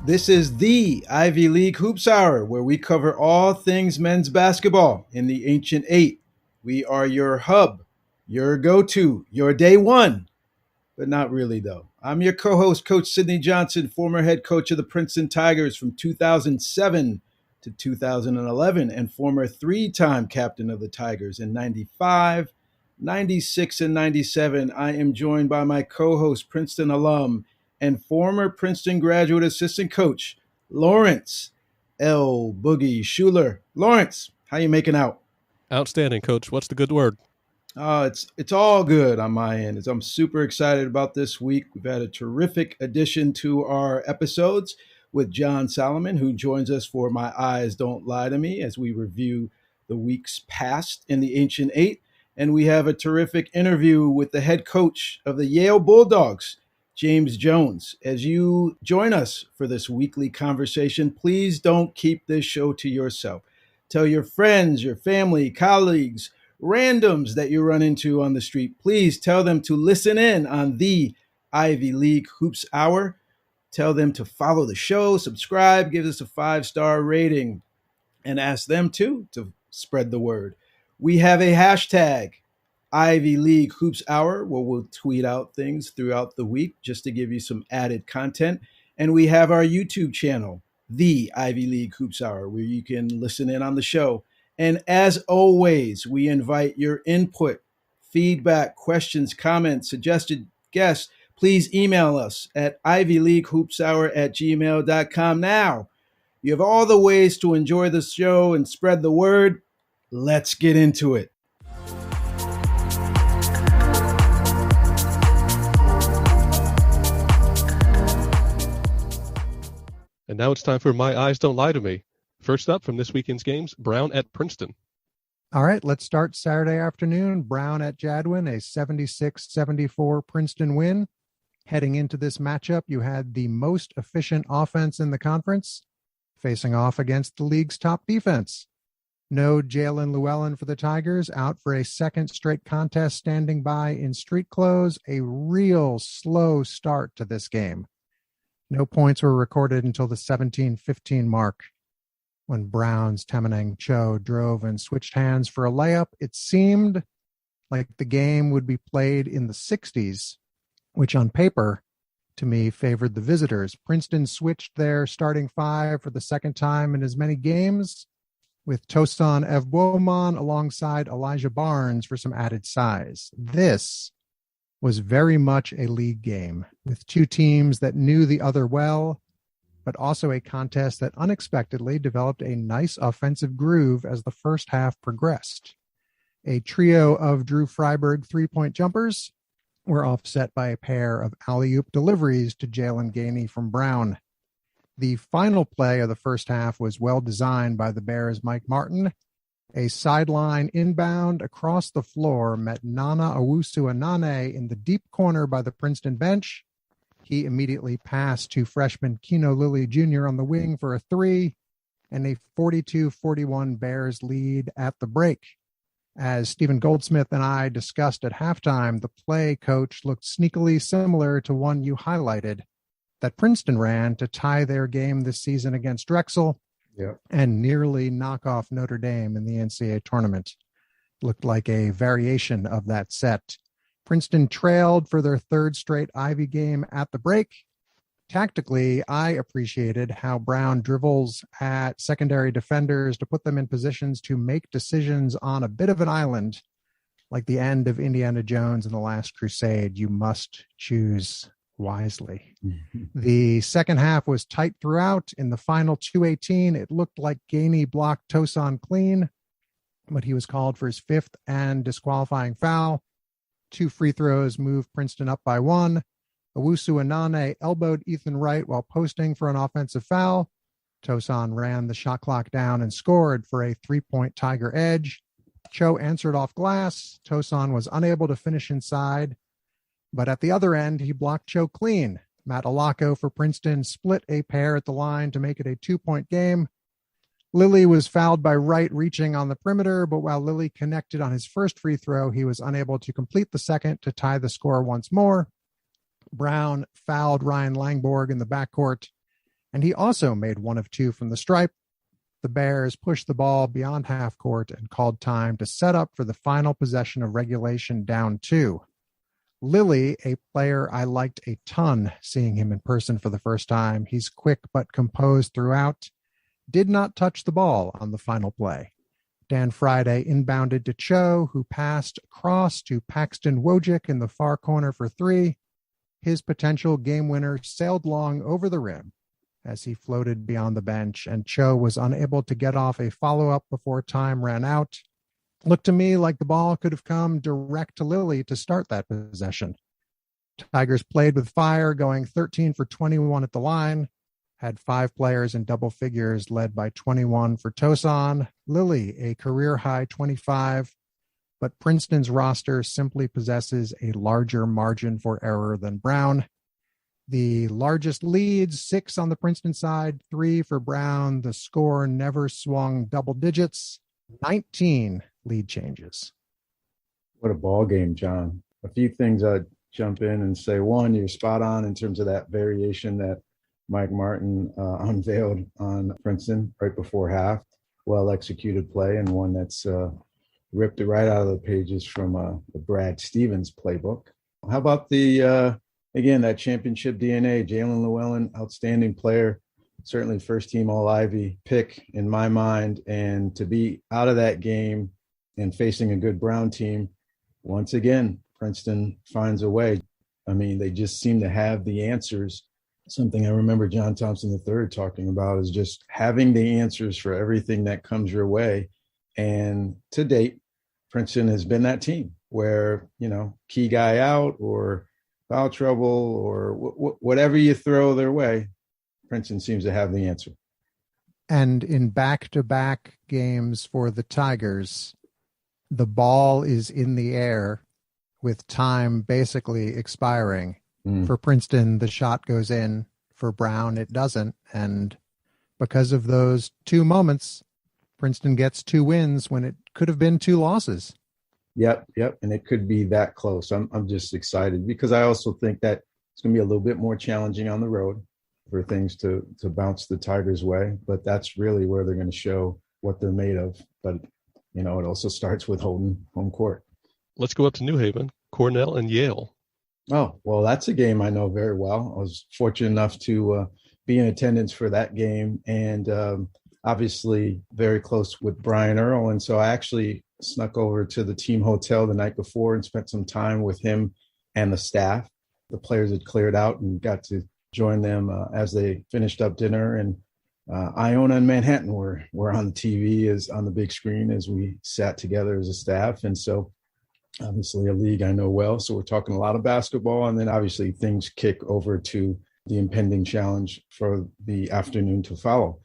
This is the Ivy League Hoops Hour, where we cover all things men's basketball in the Ancient Eight. We are your hub, your go-to, your day one, but not really, though. I'm your co-host, Coach Sidney Johnson, former head coach of the Princeton Tigers from 2007 to 2011, and former three-time captain of the Tigers in 95, 96, and 97. I am joined by my co-host, Princeton alum, and former Princeton graduate assistant coach, Lawrence L. Boogie Schuler. Lawrence, how you making out? Outstanding, Coach. What's the good word? It's all good on my end. I'm super excited about this week. We've had a terrific addition to our episodes with Jon Solomon, who joins us for My Eyes Don't Lie to Me as we review the weeks past in the Ancient Eight. And we have a terrific interview with the head coach of the Yale Bulldogs, James Jones. As you join us for this weekly conversation, please don't keep this show to yourself. Tell your friends, your family, colleagues, randoms that you run into on the street. Please tell them to listen in on the Ivy League Hoops Hour. Tell them to follow the show, subscribe, give us a 5-star rating, and ask them too to spread the word. We have a hashtag, Ivy League Hoops Hour, where we'll tweet out things throughout the week just to give you some added content. And we have our YouTube channel, The Ivy League Hoops Hour, where you can listen in on the show. And as always, we invite your input, feedback, questions, comments, suggested guests. Please email us at ivyleaguehoopshour@gmail.com. Now, you have all the ways to enjoy the show and spread the word. Let's get into it. And now it's time for My Eyes Don't Lie to Me. First up from this weekend's games, Brown at Princeton. All right, let's start Saturday afternoon. Brown at Jadwin, a 76-74 Princeton win. Heading into this matchup, you had the most efficient offense in the conference, facing off against the league's top defense. No Jalen Llewellyn for the Tigers, out for a second straight contest, standing by in street clothes. A real slow start to this game. No points were recorded until the 17-15 mark, when Brown's Temeneng Cho drove and switched hands for a layup. It seemed like the game would be played in the 60s, which on paper, to me, favored the visitors. Princeton switched their starting five for the second time in as many games, with Tosan Evbuomon alongside Elijah Barnes for some added size. This was very much a league game, with two teams that knew the other well, but also a contest that unexpectedly developed a nice offensive groove as the first half progressed. A trio of Drew Freiberg three-point jumpers were offset by a pair of alley-oop deliveries to Jalen Gainey from Brown. The final play of the first half was well designed by the Bears' Mike Martin. A sideline inbound across the floor met Nana Owusu-Anane in the deep corner by the Princeton bench. He immediately passed to freshman Keno Lilly Jr. on the wing for a three, and a 42-41 Bears lead at the break. As Stephen Goldsmith and I discussed at halftime, the play, Coach, looked sneakily similar to one you highlighted that Princeton ran to tie their game this season against Drexel and nearly knock off Notre Dame in the NCAA tournament. Looked like a variation of that set. Princeton trailed for their third straight Ivy game at the break. Tactically, I appreciated how Brown dribbles at secondary defenders to put them in positions to make decisions on a bit of an island, like the end of Indiana Jones in The Last Crusade. You must choose wisely. The second half was tight throughout. In the final 2:18, it looked like Gainey blocked Tosan clean, but he was called for his fifth and disqualifying foul. 2 free throws moved Princeton up by 1. Owusu-Anane elbowed Ethan Wright while posting for an offensive foul. Tosan ran the shot clock down and scored for a 3-point Tiger edge. Cho answered off glass. Tosan was unable to finish inside, but at the other end, he blocked Cho clean. Matt Alacco for Princeton split a pair at the line to make it a 2-point game. Lilly was fouled by Wright reaching on the perimeter, but while Lilly connected on his first free throw, he was unable to complete the second to tie the score once more. Brown fouled Ryan Langborg in the backcourt, and he also made 1 of 2 from the stripe. The Bears pushed the ball beyond half court and called time to set up for the final possession of regulation, down 2. Lilly, a player I liked a ton seeing him in person for the first time. He's quick but composed throughout. Did not touch the ball on the final play. Dan Friday inbounded to Cho, who passed across to Paxton Wojcik in the far corner for 3. His potential game winner sailed long over the rim as he floated beyond the bench, and Cho was unable to get off a follow-up before time ran out. Looked to me like the ball could have come direct to Lilly to start that possession. Tigers played with fire, going 13 for 21 at the line. Had 5 players in double figures, led by 21 for Tosan. Lilly, a career-high 25. But Princeton's roster simply possesses a larger margin for error than Brown. The largest leads, 6 on the Princeton side, 3 for Brown. The score never swung double digits. 19 lead changes. What a ball game, John. A few things I'd jump in and say. One, you're spot on in terms of that variation that Mike Martin unveiled on Princeton right before half. Well-executed play, and one that's ripped it right out of the pages from the Brad Stevens playbook. How about again, that championship DNA? Jalen Llewellyn, outstanding player, certainly first-team All-Ivy pick in my mind. And to be out of that game and facing a good Brown team, once again, Princeton finds a way. I mean, they just seem to have the answers. Something I remember John Thompson III talking about is just having the answers for everything that comes your way. And to date, Princeton has been that team where, key guy out or foul trouble or whatever you throw their way, Princeton seems to have the answer. And in back-to-back games for the Tigers, the ball is in the air with time basically expiring. For Princeton, the shot goes in. For Brown, it doesn't. And because of those 2 moments, Princeton gets 2 wins when it could have been 2 losses. Yep. And it could be that close. I'm just excited because I also think that it's going to be a little bit more challenging on the road for things to bounce the Tigers' way. But that's really where they're going to show what they're made of. But, it also starts with holding home court. Let's go up to New Haven, Cornell and Yale. Oh, well, that's a game I know very well. I was fortunate enough to be in attendance for that game and obviously very close with Brian Earl. And so I actually snuck over to the team hotel the night before and spent some time with him and the staff. The players had cleared out and got to join them as they finished up dinner. And Iona and Manhattan were on the TV on the big screen as we sat together as a staff. And so obviously a league I know well. So we're talking a lot of basketball. And then obviously things kick over to the impending challenge for the afternoon to follow.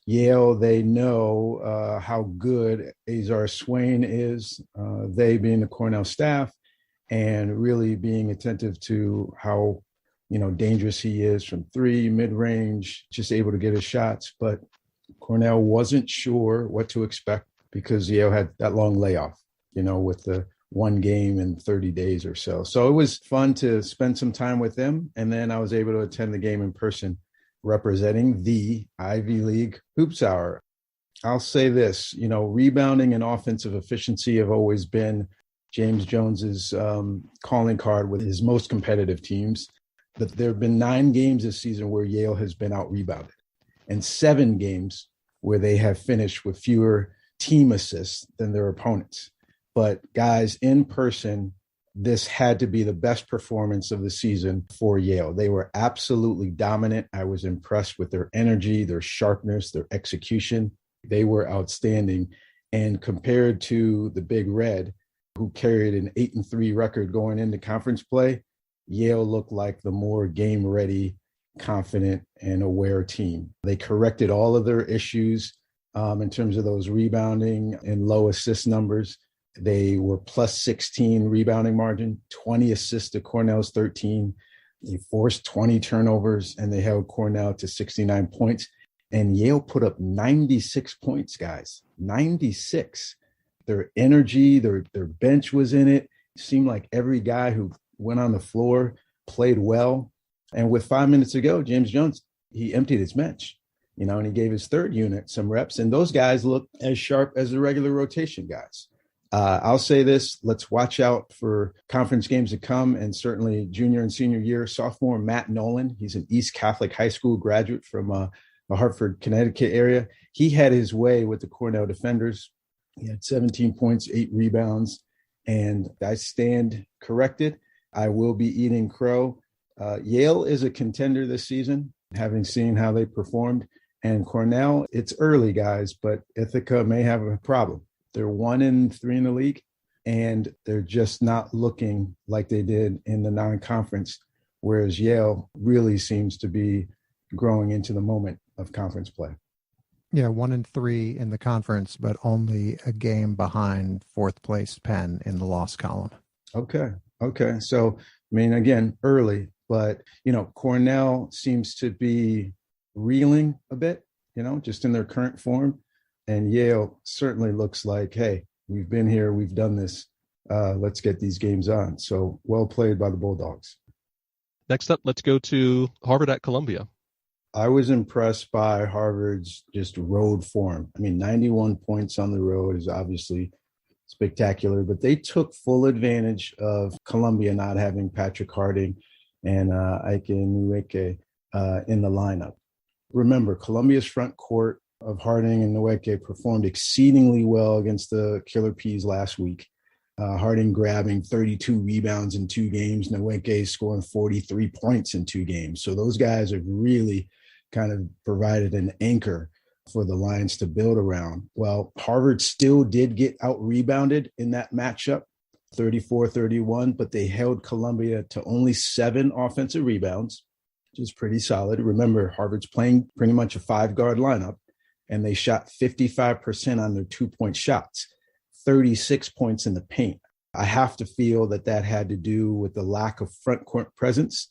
Yale, they know how good Azar Swain is, they being the Cornell staff, and really being attentive to how, dangerous he is from 3, mid-range, just able to get his shots. But Cornell wasn't sure what to expect because Yale had that long layoff, with the 1 game in 30 days or so. So it was fun to spend some time with them. And then I was able to attend the game in person representing the Ivy League Hoops Hour. I'll say this, rebounding and offensive efficiency have always been James Jones's calling card with his most competitive teams. But there have been 9 games this season where Yale has been out-rebounded and 7 games where they have finished with fewer team assists than their opponents. But guys, in person, this had to be the best performance of the season for Yale. They were absolutely dominant. I was impressed with their energy, their sharpness, their execution. They were outstanding. And compared to the Big Red, who carried an 8-3 record going into conference play, Yale looked like the more game-ready, confident, and aware team. They corrected all of their issues in terms of those rebounding and low assist numbers. They were plus 16 rebounding margin, 20 assists to Cornell's 13. They forced 20 turnovers, and they held Cornell to 69 points. And Yale put up 96 points, guys, 96. Their energy, their bench was in it. It seemed like every guy who went on the floor played well. And with 5 minutes to go, James Jones he emptied his bench, and he gave his third unit some reps. And those guys look as sharp as the regular rotation guys. I'll say this, let's watch out for conference games to come, and certainly junior and senior year. Sophomore Matt Nolan, he's an East Catholic high school graduate from the Hartford, Connecticut area. He had his way with the Cornell defenders. He had 17 points, 8 rebounds, and I stand corrected. I will be eating crow. Yale is a contender this season, having seen how they performed. And Cornell, it's early, guys, but Ithaca may have a problem. They're 1-3 in the league, and they're just not looking like they did in the non-conference, whereas Yale really seems to be growing into the moment of conference play. Yeah, 1-3 in the conference, but only a game behind fourth place Penn in the loss column. Okay. So, again, early, but, Cornell seems to be reeling a bit, just in their current form. And Yale certainly looks like, hey, we've been here, we've done this. Let's get these games on. So well played by the Bulldogs. Next up, let's go to Harvard at Columbia. I was impressed by Harvard's just road form. 91 points on the road is obviously spectacular, but they took full advantage of Columbia not having Patrick Harding and Ike Nweke in the lineup. Remember, Columbia's front court of Harding and Nweke performed exceedingly well against the Killer Peas last week. Harding grabbing 32 rebounds in 2 games, Nweke scoring 43 points in 2 games. So those guys have really kind of provided an anchor for the Lions to build around. Well, Harvard still did get out-rebounded in that matchup, 34-31, but they held Columbia to only 7 offensive rebounds, which is pretty solid. Remember, Harvard's playing pretty much a 5-guard lineup, and they shot 55% on their 2-point shots, 36 points in the paint. I have to feel that had to do with the lack of front court presence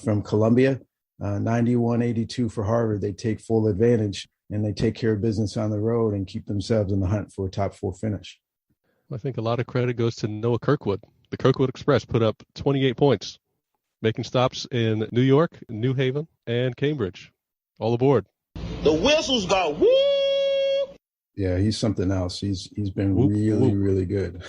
from Columbia. 91-82 for Harvard. They take full advantage, and they take care of business on the road and keep themselves in the hunt for a top 4 finish. I think a lot of credit goes to Noah Kirkwood. The Kirkwood Express put up 28 points, making stops in New York, New Haven, and Cambridge. All aboard. The whistles go woo! Yeah, he's something else. He's been really good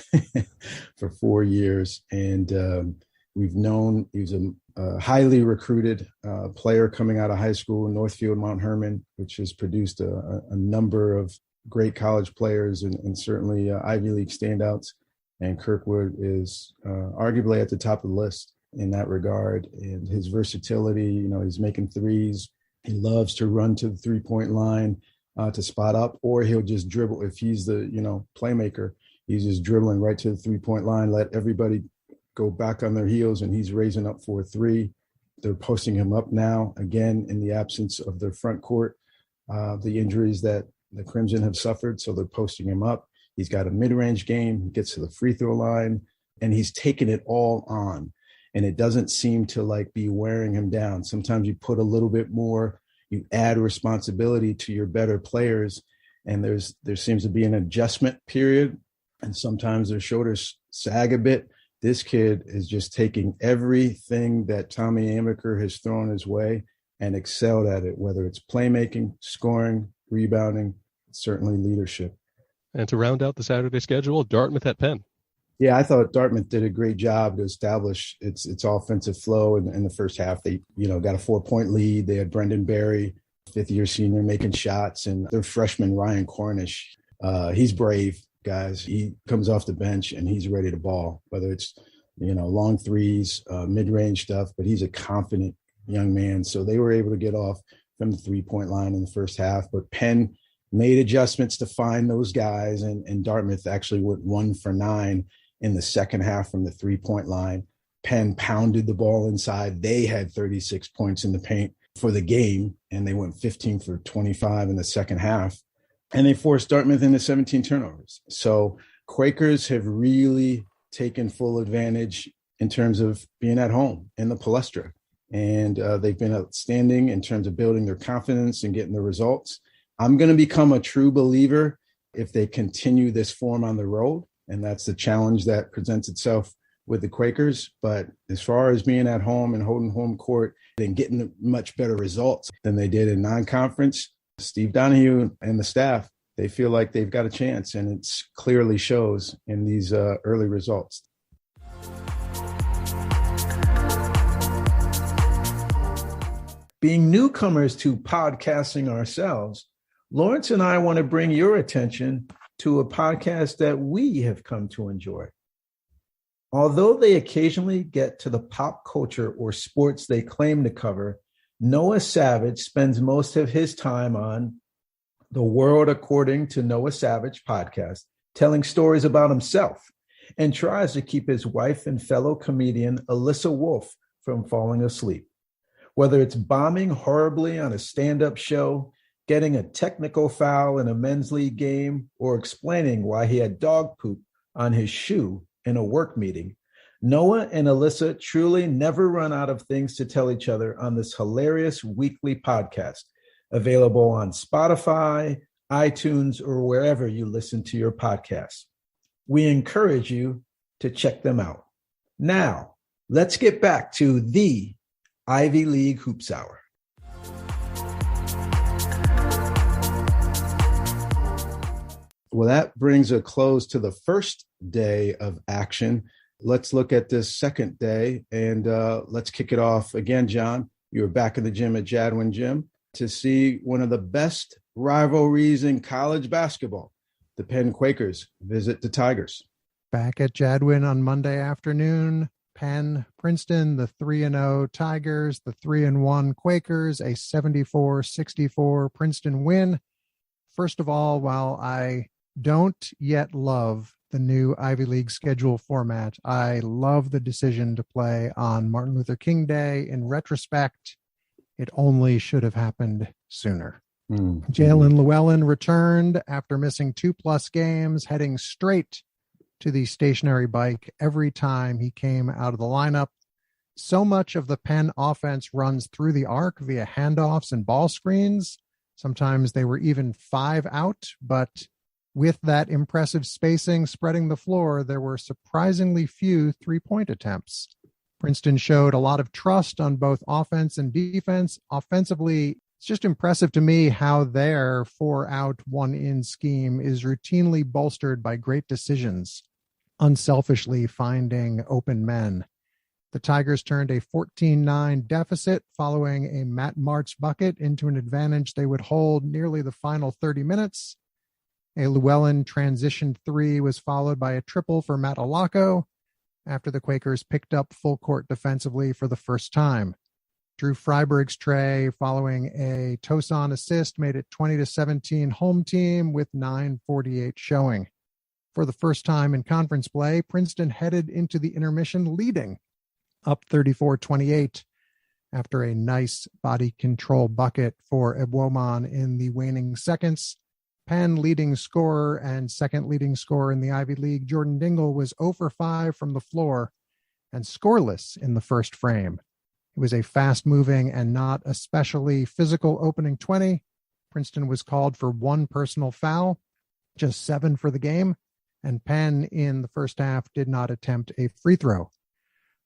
for 4 years. And we've known he's a highly recruited player coming out of high school, Northfield Mount Herman, which has produced a number of great college players and certainly Ivy League standouts. And Kirkwood is arguably at the top of the list in that regard. And his versatility, he's making threes. He loves to run to the 3-point line to spot up, or he'll just dribble. If he's the, playmaker, he's just dribbling right to the 3-point line, let everybody go back on their heels, and he's raising up for a 3. They're posting him up now, again, in the absence of their front court, the injuries that the Crimson have suffered. So they're posting him up. He's got a mid-range game. He gets to the free throw line, and he's taking it all on. And it doesn't seem to be wearing him down. Sometimes you put a little bit more, you add responsibility to your better players, and there seems to be an adjustment period, and sometimes their shoulders sag a bit. This kid is just taking everything that Tommy Amaker has thrown his way and excelled at it, whether it's playmaking, scoring, rebounding, certainly leadership. And to round out the Saturday schedule, Dartmouth at Penn. Yeah, I thought Dartmouth did a great job to establish its offensive flow in the first half. They, got a 4-point lead. They had Brendan Barry, 5th-year senior, making shots, and their freshman Ryan Cornish. He's brave, guys. He comes off the bench and he's ready to ball, whether it's, long threes, mid-range stuff, but he's a confident young man. So they were able to get off from the 3-point line in the first half, but Penn made adjustments to find those guys, and Dartmouth actually went 1 for 9 in the second half from the 3-point line. Penn pounded the ball inside. They had 36 points in the paint for the game, and they went 15 for 25 in the second half. And they forced Dartmouth into 17 turnovers. So Quakers have really taken full advantage in terms of being at home in the Palestra. And they've been outstanding in terms of building their confidence and getting the results. I'm going to become a true believer if they continue this form on the road. And that's the challenge that presents itself with the Quakers, but as far as being at home and holding home court and getting much better results than they did in non-conference, Steve Donahue and the staff, they feel like they've got a chance, and it clearly shows in these early results. Being newcomers to podcasting ourselves, Lawrence and I want to bring your attention to a podcast that we have come to enjoy. Although they occasionally get to the pop culture or sports they claim to cover, Noah Savage spends most of his time on The World According to Noah Savage podcast, telling stories about himself, and tries to keep his wife and fellow comedian Alyssa Wolf from falling asleep. Whether it's bombing horribly on a stand-up show, getting a technical foul in a men's league game, or explaining why he had dog poop on his shoe in a work meeting, Noah and Alyssa truly never run out of things to tell each other on this hilarious weekly podcast, available on Spotify, iTunes, or wherever you listen to your podcasts. We encourage you to check them out. Now, let's get back to the Ivy League Hoops Hour. Well, that brings a close to the first day of action. Let's look at this second day, and let's kick it off again, John. You were back in the gym at Jadwin Gym to see one of the best rivalries in college basketball. The Penn Quakers visit the Tigers. Back at Jadwin on Monday afternoon, Penn, Princeton, the 3-0 Tigers, the 3-1 Quakers, a 74-64 Princeton win. First of all, while I don't yet love the new Ivy League schedule format, I love the decision to play on Martin Luther King Day. In retrospect, it only should have happened sooner. Jalen Llewellyn returned after missing 2+ games, heading straight to the stationary bike every time he came out of the lineup. So much of the Penn offense runs through the arc via handoffs and ball screens. Sometimes they were even 5 out, but with that impressive spacing spreading the floor, there were surprisingly few 3-point attempts. Princeton showed a lot of trust on both offense and defense. Offensively, it's just impressive to me how their 4-out, 1-in scheme is routinely bolstered by great decisions, unselfishly finding open men. The Tigers turned a 14-9 deficit following a Matt Martz bucket into an advantage they would hold nearly the final 30 minutes. A Llewellyn transition 3 was followed by a triple for Matt Alaco after the Quakers picked up full court defensively for the first time. Drew Freiberg's tray following a Tosan assist made it 20-17 home team with 9:48 showing. For the first time in conference play, Princeton headed into the intermission leading, up 34-28 after a nice body control bucket for Ebwoman in the waning seconds. Penn leading scorer and second leading scorer in the Ivy League, Jordan Dingle, was 0 for 5 from the floor and scoreless in the first frame. It was a fast-moving and not especially physical opening 20. Princeton was called for 1 personal foul, just 7 for the game, and Penn in the first half did not attempt a free throw.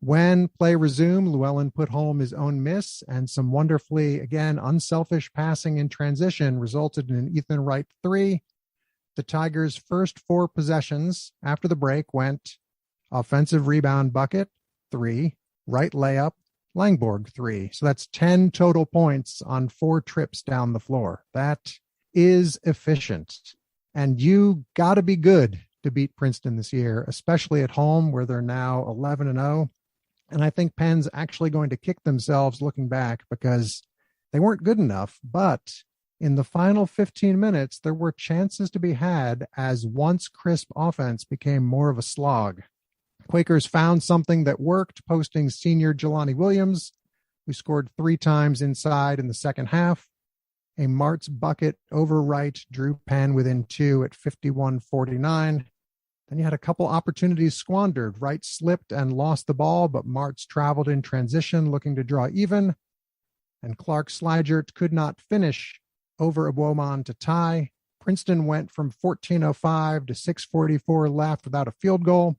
When play resumed, Llewellyn put home his own miss, and some wonderfully, again, unselfish passing in transition resulted in an Ethan Wright 3. The Tigers' first 4 possessions after the break went offensive rebound bucket, 3, right layup, Langborg 3. So that's 10 total points on 4 trips down the floor. That is efficient. And you got to be good to beat Princeton this year, especially at home where they're now 11-0. And I think Penn's actually going to kick themselves looking back because they weren't good enough. But in the final 15 minutes, there were chances to be had as once crisp offense became more of a slog. Quakers found something that worked, posting senior Jelani Williams, who scored 3 times inside in the second half. A Martz bucket over Wright drew Penn within 2 at 51-49. Then you had a couple opportunities squandered. Wright slipped and lost the ball, but Martz traveled in transition looking to draw even. And Clark Slidgert could not finish over Ebwoman to tie. Princeton went from 14:05 to 6:44 left without a field goal.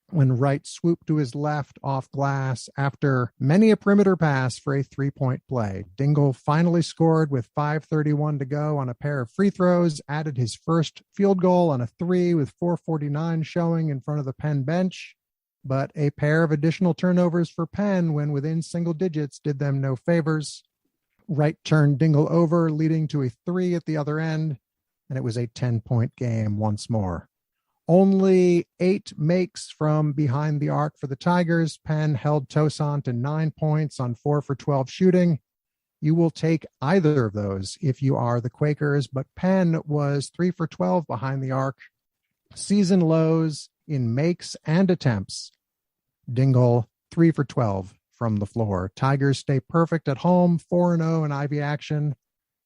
when Wright swooped to his left off glass after many a perimeter pass for a three-point play. Dingle finally scored with 5:31 to go on a pair of free throws, added his first field goal on a three with 4:49 showing in front of the Penn bench. But a pair of additional turnovers for Penn when within single digits did them no favors. Wright turned Dingle over, leading to a three at the other end, and it was a 10-point game once more. Only 8 makes from behind the arc for the Tigers. Penn held Toussaint to 9 points on 4 for 12 shooting. You will take either of those if you are the Quakers, but Penn was 3 for 12 behind the arc. Season lows in makes and attempts. Dingle 3 for 12 from the floor. Tigers stay perfect at home, 4-0 in Ivy action,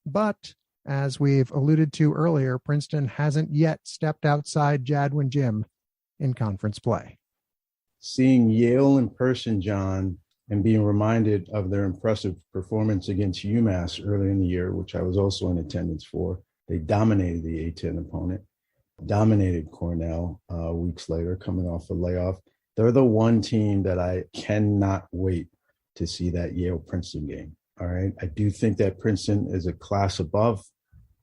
but as we've alluded to earlier, Princeton hasn't yet stepped outside Jadwin Gym in conference play. Seeing Yale in person, John, and being reminded of their impressive performance against UMass earlier in the year, which I was also in attendance for. They dominated the A-10 opponent, dominated Cornell weeks later, coming off a layoff. They're the one team that I cannot wait to see that Yale-Princeton game. All right. I do think that Princeton is a class above,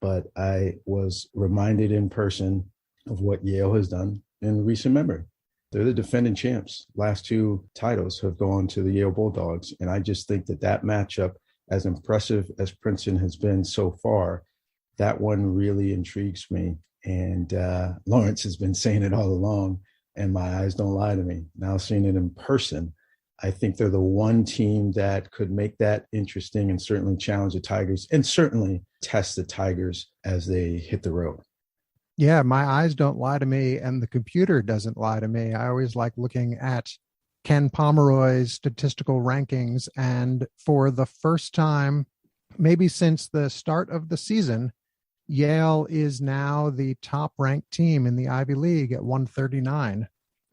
but I was reminded in person of what Yale has done in recent memory. They're the defending champs. Last 2 titles have gone to the Yale Bulldogs. And I just think that matchup, as impressive as Princeton has been so far, that one really intrigues me. And Lawrence has been saying it all along, and my eyes don't lie to me. Now seeing it in person, I think they're the one team that could make that interesting and certainly challenge the Tigers and certainly test the Tigers as they hit the road. Yeah, my eyes don't lie to me, and the computer doesn't lie to me. I always like looking at Ken Pomeroy's statistical rankings, and for the first time, maybe since the start of the season, Yale is now the top-ranked team in the Ivy League at 139.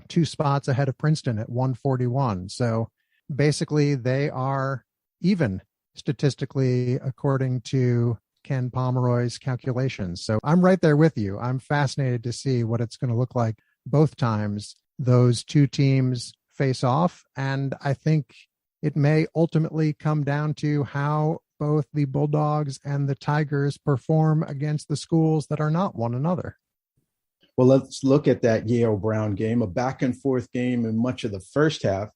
2 spots ahead of Princeton at 141. So basically they are even statistically according to Ken Pomeroy's calculations. So I'm right there with you. I'm fascinated to see what it's going to look like both times those 2 teams face off. And I think it may ultimately come down to how both the Bulldogs and the Tigers perform against the schools that are not one another. Well, let's look at that Yale-Brown game, a back and forth game in much of the first half.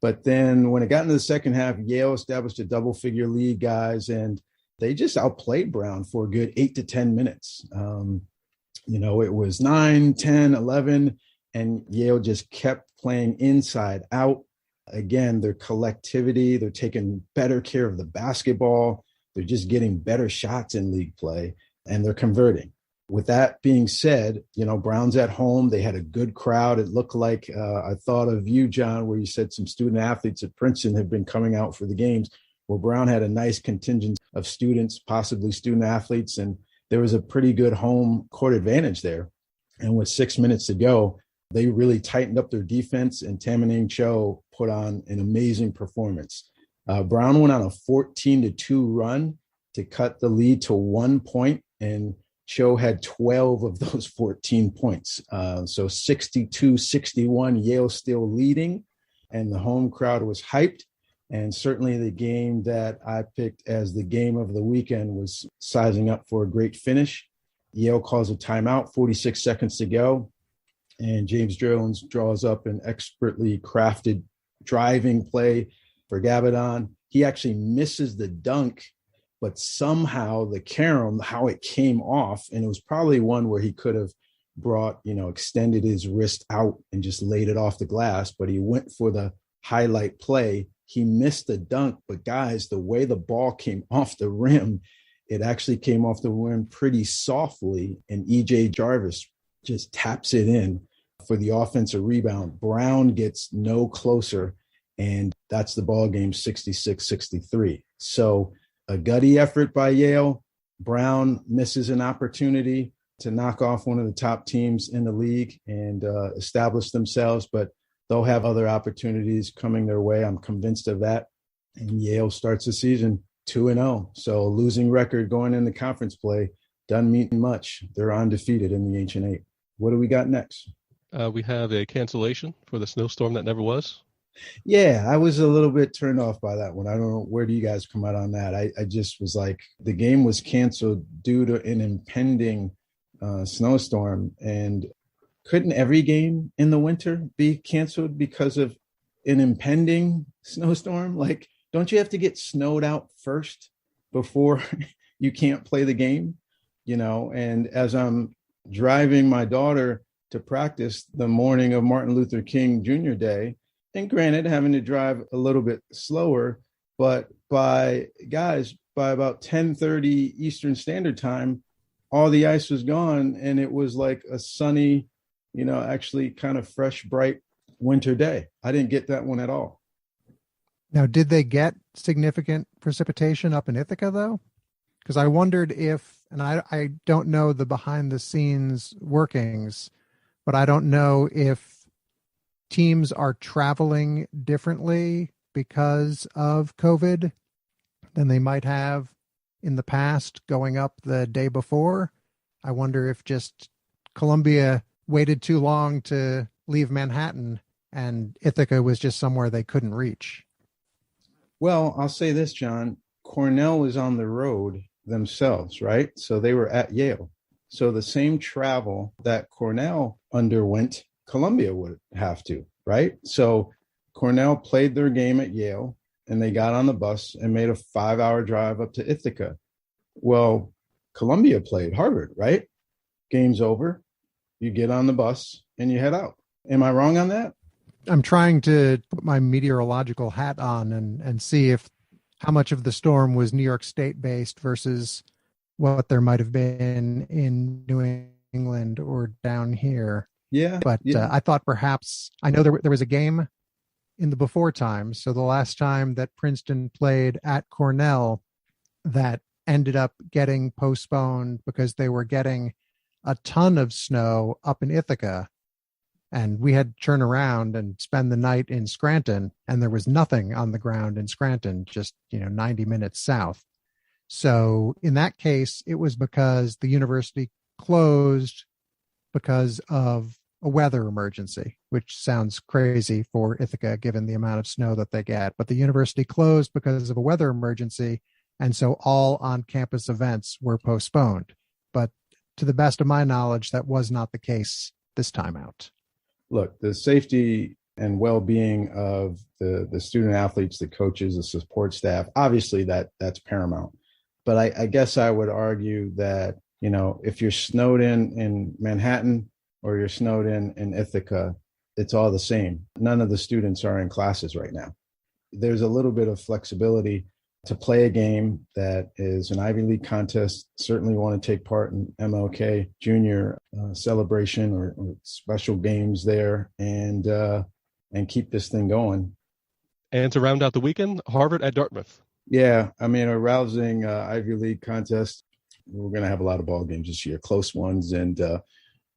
But then when it got into the second half, Yale established a double-figure lead, guys, and they just outplayed Brown for a good 8 to 10 minutes. It was 9, 10, 11, and Yale just kept playing inside out. Again, their collectivity, they're taking better care of the basketball. They're just getting better shots in league play, and they're converting. With that being said, Brown's at home. They had a good crowd. It looked like I thought of you, John, where you said some student athletes at Princeton have been coming out for the games. Well, Brown had a nice contingent of students, possibly student athletes, and there was a pretty good home court advantage there. And with 6 minutes to go, they really tightened up their defense, and Tamaneng Cho put on an amazing performance. Brown went on a 14-2 run to cut the lead to 1 point, and Cho had 12 of those 14 points. So 62-61, Yale still leading, and the home crowd was hyped. And certainly the game that I picked as the game of the weekend was sizing up for a great finish. Yale calls a timeout, 46 seconds to go, and James Jones draws up an expertly crafted driving play for Gabadon. He actually misses the dunk, but somehow the carom, how it came off, and it was probably one where he could have extended his wrist out and just laid it off the glass, but he went for the highlight play. He missed the dunk, but guys, the way the ball came off the rim, it actually came off the rim pretty softly, and E.J. Jarvis just taps it in for the offensive rebound. Brown gets no closer, and that's the ball game, 66-63. So a gutty effort by Yale. Brown misses an opportunity to knock off one of the top teams in the league and establish themselves, but they'll have other opportunities coming their way. I'm convinced of that. And Yale starts the season 2-0. So a losing record going into conference play doesn't mean much. They're undefeated in the Ancient Eight. What do we got next? We have a cancellation for the snowstorm that never was. Yeah, I was a little bit turned off by that one. I don't know, where do you guys come out on that? I just was like, the game was canceled due to an impending snowstorm. And couldn't every game in the winter be canceled because of an impending snowstorm? Like, don't you have to get snowed out first before you can't play the game? And as I'm driving my daughter to practice the morning of Martin Luther King Jr. Day, and granted, having to drive a little bit slower, but by about 10:30 Eastern Standard Time, all the ice was gone, and it was like a sunny, actually kind of fresh, bright winter day. I didn't get that one at all. Now, did they get significant precipitation up in Ithaca, though? Because I wondered if, and I don't know the behind the scenes workings, but I don't know if teams are traveling differently because of COVID than they might have in the past going up the day before. I wonder if just Columbia waited too long to leave Manhattan and Ithaca was just somewhere they couldn't reach. Well, I'll say this, John. Cornell is on the road themselves, right? So they were at Yale. So the same travel that Cornell underwent, Columbia would have to, right? So Cornell played their game at Yale and they got on the bus and made a 5-hour drive up to Ithaca. Well, Columbia played Harvard, right? Game's over. You get on the bus and you head out. Am I wrong on that? I'm trying to put my meteorological hat on and see if how much of the storm was New York State based versus what there might have been in New England or down here. Yeah. But yeah. I thought perhaps, I know there was a game in the before times. So the last time that Princeton played at Cornell, that ended up getting postponed because they were getting a ton of snow up in Ithaca. And we had to turn around and spend the night in Scranton, and there was nothing on the ground in Scranton, just 90 minutes south. So in that case, it was because the university closed because of a weather emergency, which sounds crazy for Ithaca given the amount of snow that they get. But the university closed because of a weather emergency, and so all on-campus events were postponed. But to the best of my knowledge, that was not the case this time out. Look, the safety and well-being of the student athletes, the coaches, the support staff, obviously that's paramount. But I guess I would argue that, if you're snowed in Manhattan or you're snowed in Ithaca, it's all the same. None of the students are in classes right now. There's a little bit of flexibility to play a game that is an Ivy League contest. Certainly want to take part in MLK Junior celebration or special games there and keep this thing going. And to round out the weekend, Harvard at Dartmouth. Yeah, I mean, a rousing Ivy League contest. We're going to have a lot of ball games this year, close ones and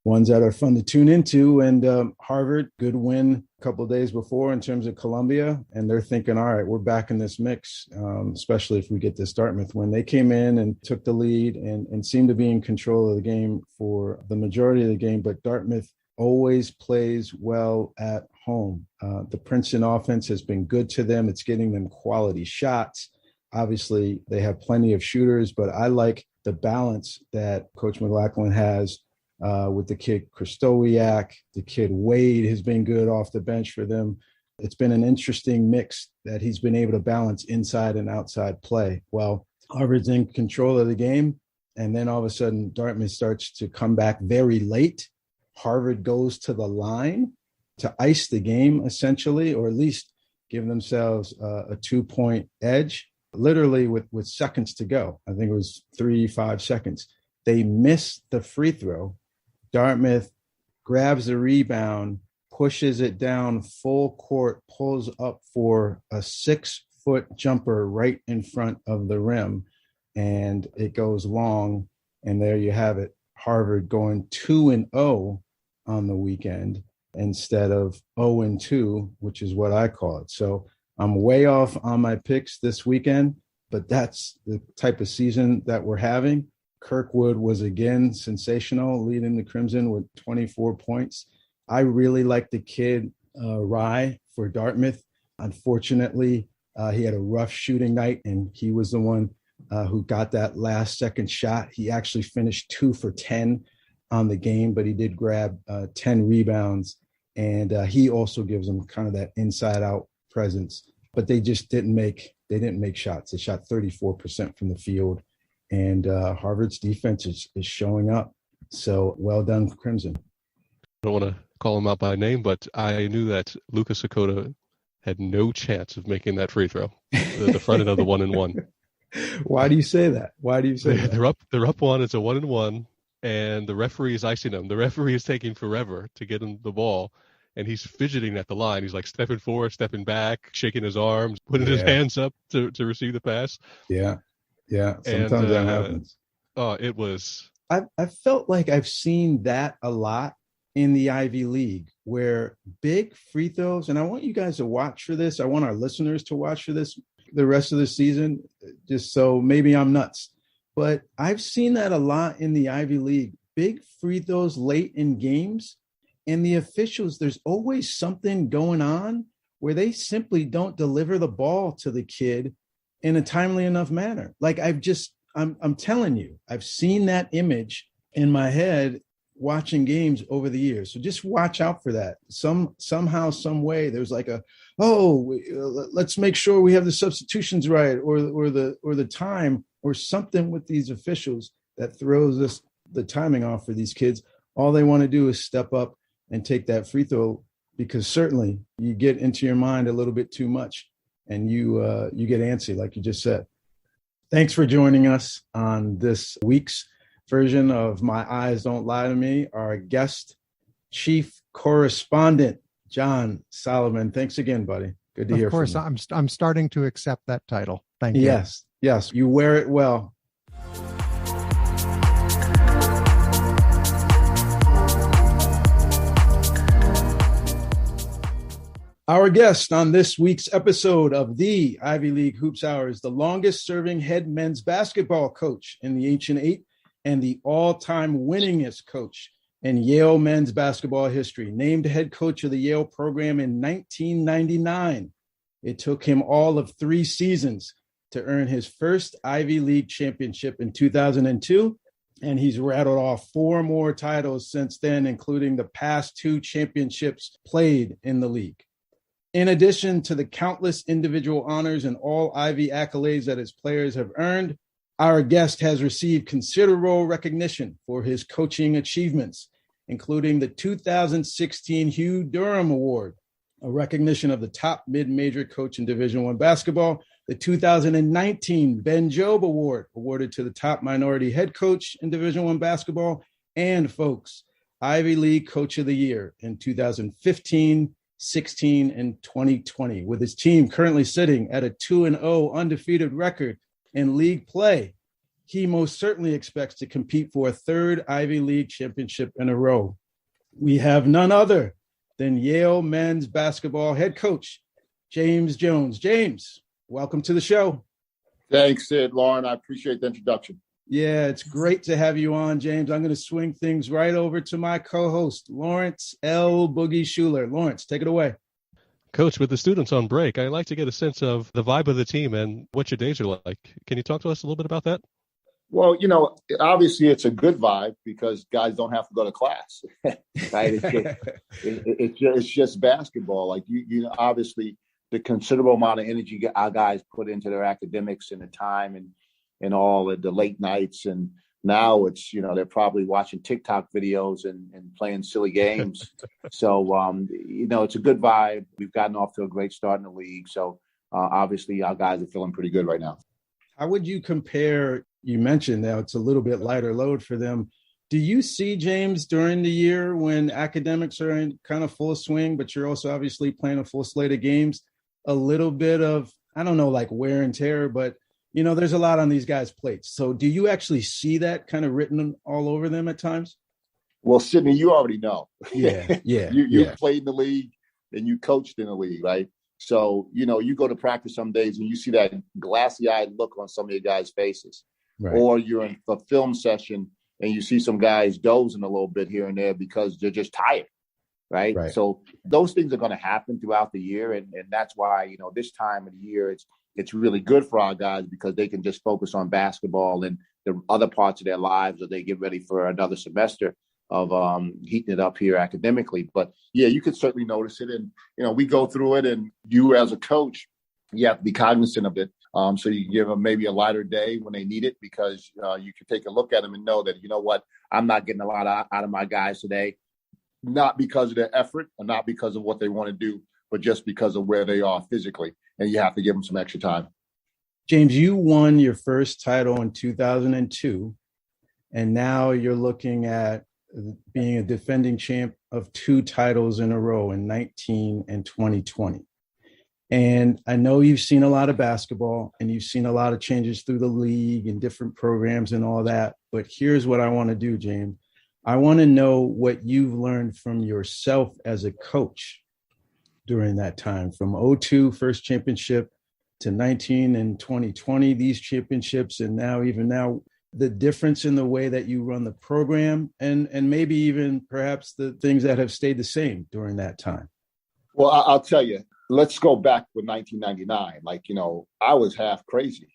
ones that are fun to tune into. And Harvard, good win a couple of days before in terms of Columbia. And they're thinking, all right, we're back in this mix, especially if we get this Dartmouth win. They came in and took the lead and seemed to be in control of the game for the majority of the game. But Dartmouth always plays well at home. The Princeton offense has been good to them. It's getting them quality shots. Obviously, they have plenty of shooters, but I like the balance that Coach McLaughlin has with the kid Krystowiak. The kid Wade has been good off the bench for them. It's been an interesting mix that he's been able to balance inside and outside play. Well, Harvard's in control of the game, and then all of a sudden Dartmouth starts to come back very late. Harvard goes to the line to ice the game, essentially, or at least give themselves a 2-point edge, literally with seconds to go. I think it was 3-5 seconds. They miss the free throw. Dartmouth grabs the rebound, pushes it down full court, pulls up for a 6-foot jumper right in front of the rim, and it goes long. And there you have it. Harvard going 2-0 on the weekend instead of 0-2, which is what I call it. So I'm way off on my picks this weekend, but that's the type of season that we're having. Kirkwood was again sensational, leading the Crimson with 24 points. I really like the kid, Rye, for Dartmouth. Unfortunately, he had a rough shooting night, and he was the one who got that last second shot. He actually finished 2 for 10 on the game, but he did grab 10 rebounds. And he also gives them kind of that inside out presence, but they just didn't make shots. They shot 34% from the field, and Harvard's defense is showing up. So well done, Crimson. I don't want to call him out by name, but I knew that Lucas Sakota had no chance of making that free throw, the front end of the 1-and-1. Why do you say that? Why do you say that? They're up one. It's a 1-and-1, and the referee is icing him. The referee is taking forever to get him the ball, and he's fidgeting at the line. He's like stepping forward, stepping back, shaking his arms, putting his hands up to receive the pass. Yeah. Sometimes that happens. It was. I felt like I've seen that a lot in the Ivy League, where big free throws, and I want you guys to watch for this. I want our listeners to watch for this the rest of the season, just so maybe I'm nuts. But I've seen that a lot in the Ivy League, big free throws late in games, and the officials, there's always something going on where they simply don't deliver the ball to the kid in a timely enough manner. Like I'm telling you, I've seen that image in my head watching games over the years. So just watch out for that. Somehow, some way, there's like let's make sure we have the substitutions right, or the time, or something with these officials that throws the timing off for these kids. All they want to do is step up and take that free throw, because certainly you get into your mind a little bit too much, and you get antsy, like you just said. Thanks for joining us on this week's version of My Eyes Don't Lie to Me. Our guest, chief correspondent, Jon Solomon. Thanks again, buddy. Good to hear from you. Of course, I'm starting to accept that title. Thank you. Yes, you wear it well. Our guest on this week's episode of the Ivy League Hoops Hour is the longest-serving head men's basketball coach in the Ancient Eight and the all-time winningest coach in Yale men's basketball history. Named head coach of the Yale program in 1999. It took him all of 3 seasons to earn his first Ivy League championship in 2002, and he's rattled off 4 more titles since then, including the past 2 championships played in the league. In addition to the countless individual honors and all Ivy accolades that his players have earned, our guest has received considerable recognition for his coaching achievements, including the 2016 Hugh Durham Award, a recognition of the top mid-major coach in Division I basketball, the 2019 Ben Jobe Award, awarded to the top minority head coach in Division I basketball, and, folks, Ivy League Coach of the Year in 2015, 16, and 2020. With his team currently sitting at a 2-0 undefeated record in league play, he most certainly expects to compete for a 3rd Ivy League championship in a row. We have none other than Yale men's basketball head coach, James Jones. James, welcome to the show. Thanks, Sid. Lauren, I appreciate the introduction. Yeah, it's great to have you on, James. I'm going to swing things right over to my co-host, Lawrence L. Boogie Schuler. Lawrence, take it away. Coach, with the students on break, I'd like to get a sense of the vibe of the team and what your days are like. Can you talk to us a little bit about that? Well, obviously it's a good vibe because guys don't have to go to class, right? It's just basketball. Like, obviously the considerable amount of energy our guys put into their academics and the time and all of the late nights. And now it's, they're probably watching TikTok videos and playing silly games. So, it's a good vibe. We've gotten off to a great start in the league. So obviously our guys are feeling pretty good right now. How would you compare, you mentioned now it's a little bit lighter load for them. Do you see, James, during the year when academics are in kind of full swing, but you're also obviously playing a full slate of games, a little bit of, I don't know, like wear and tear, but there's a lot on these guys' plates. So do you actually see that kind of written all over them at times? Well, Sidney, you already know. Yeah. You played in the league and you coached in the league, right? So, you go to practice some days and you see that glassy-eyed look on some of your guys' faces. Right. Or you're in a film session and you see some guys dozing a little bit here and there because they're just tired. right? Right. So those things are going to happen throughout the year. And that's why, this time of the year, it's really good for our guys because they can just focus on basketball and the other parts of their lives as they get ready for another semester of heating it up here academically. But yeah, you can certainly notice it. And, we go through it, and you as a coach, you have to be cognizant of it. So you can give them maybe a lighter day when they need it, because you can take a look at them and know that, you know what, I'm not getting a lot out of my guys today, not because of their effort or not because of what they want to do, but just because of where they are physically. And you have to give them some extra time. James, you won your first title in 2002, and now you're looking at being a defending champ of 2 titles in a row in 19 and 2020. And I know you've seen a lot of basketball and you've seen a lot of changes through the league and different programs and all that. But here's what I want to do, James. I want to know what you've learned from yourself as a coach during that time, from 02 first championship to 19 and 2020, these championships, and now, the difference in the way that you run the program and maybe even perhaps the things that have stayed the same during that time. Well, I'll tell you, let's go back with 1999. I was half crazy.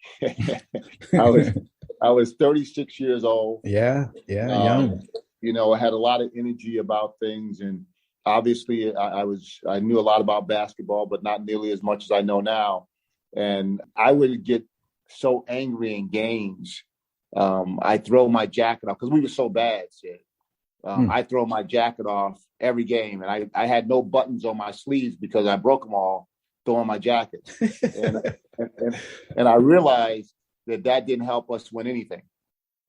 I was 36 years old. Yeah, young. I had a lot of energy about things, and obviously I knew a lot about basketball, but not nearly as much as I know now. And I would get so angry in games. I throw my jacket off because we were so bad, Sid. I throw my jacket off every game, and I had no buttons on my sleeves because I broke them all throwing my jacket. and I realized that didn't help us win anything.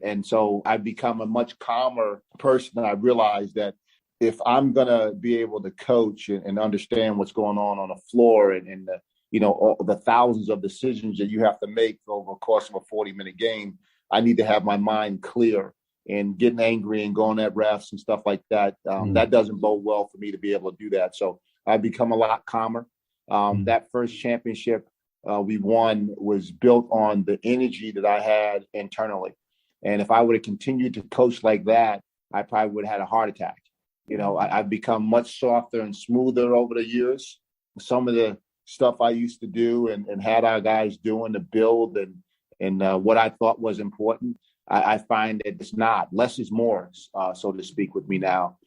And so I've become a much calmer person. I realized that if I'm going to be able to coach and understand what's going on the floor and all the thousands of decisions that you have to make over the course of a 40-minute game, I need to have my mind clear. And getting angry and going at refs and stuff like that, that doesn't bode well for me to be able to do that. So I've become a lot calmer. That first championship we won was built on the energy that I had internally. And if I would have continued to coach like that, I probably would have had a heart attack. I've become much softer and smoother over the years. Some of the stuff I used to do and had our guys doing to build and what I thought was important, I find that it's not. Less is more, so to speak, with me now.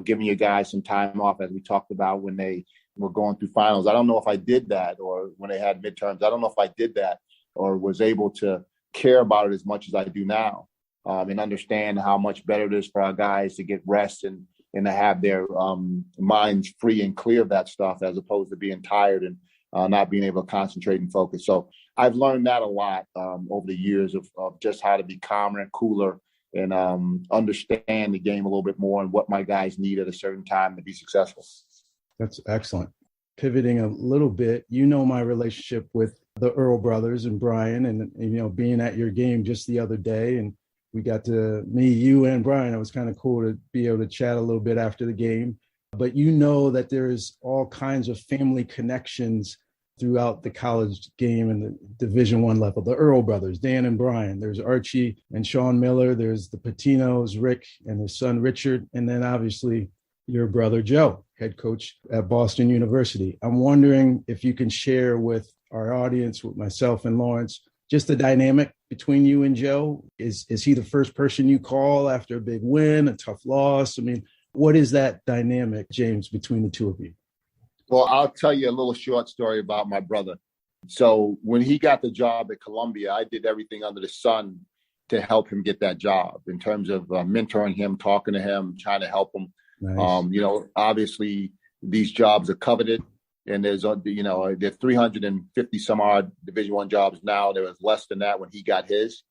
Giving your guys some time off, as we talked about when they were going through finals. I don't know if I did that, or when they had midterms. I don't know if I did that or was able to care about it as much as I do now, and understand how much better it is for our guys to get rest and to have their minds free and clear of that stuff, as opposed to being tired and not being able to concentrate and focus. So I've learned that a lot over the years of just how to be calmer and cooler and understand the game a little bit more and what my guys need at a certain time to be successful. That's excellent. Pivoting a little bit, my relationship with the Earl brothers and Brian, and being at your game just the other day, and we got to meet you and Brian. It was kind of cool to be able to chat a little bit after the game. But that there's all kinds of family connections throughout the college game and the Division I level. The Earl brothers, Dan and Brian. There's Archie and Sean Miller. There's the Patinos, Rick and his son Richard, and then obviously your brother Joe, head coach at Boston University. I'm wondering if you can share with our audience, with myself and Lawrence, just the dynamic between you and Joe. Is he the first person you call after a big win, a tough loss? I mean, what is that dynamic, James, between the two of you? Well, I'll tell you a little short story about my brother. So when he got the job at Columbia, I did everything under the sun to help him get that job in terms of mentoring him, talking to him, trying to help him. Nice. Obviously these jobs are coveted, and there's 350 some odd Division I jobs now. There was less than that when he got his.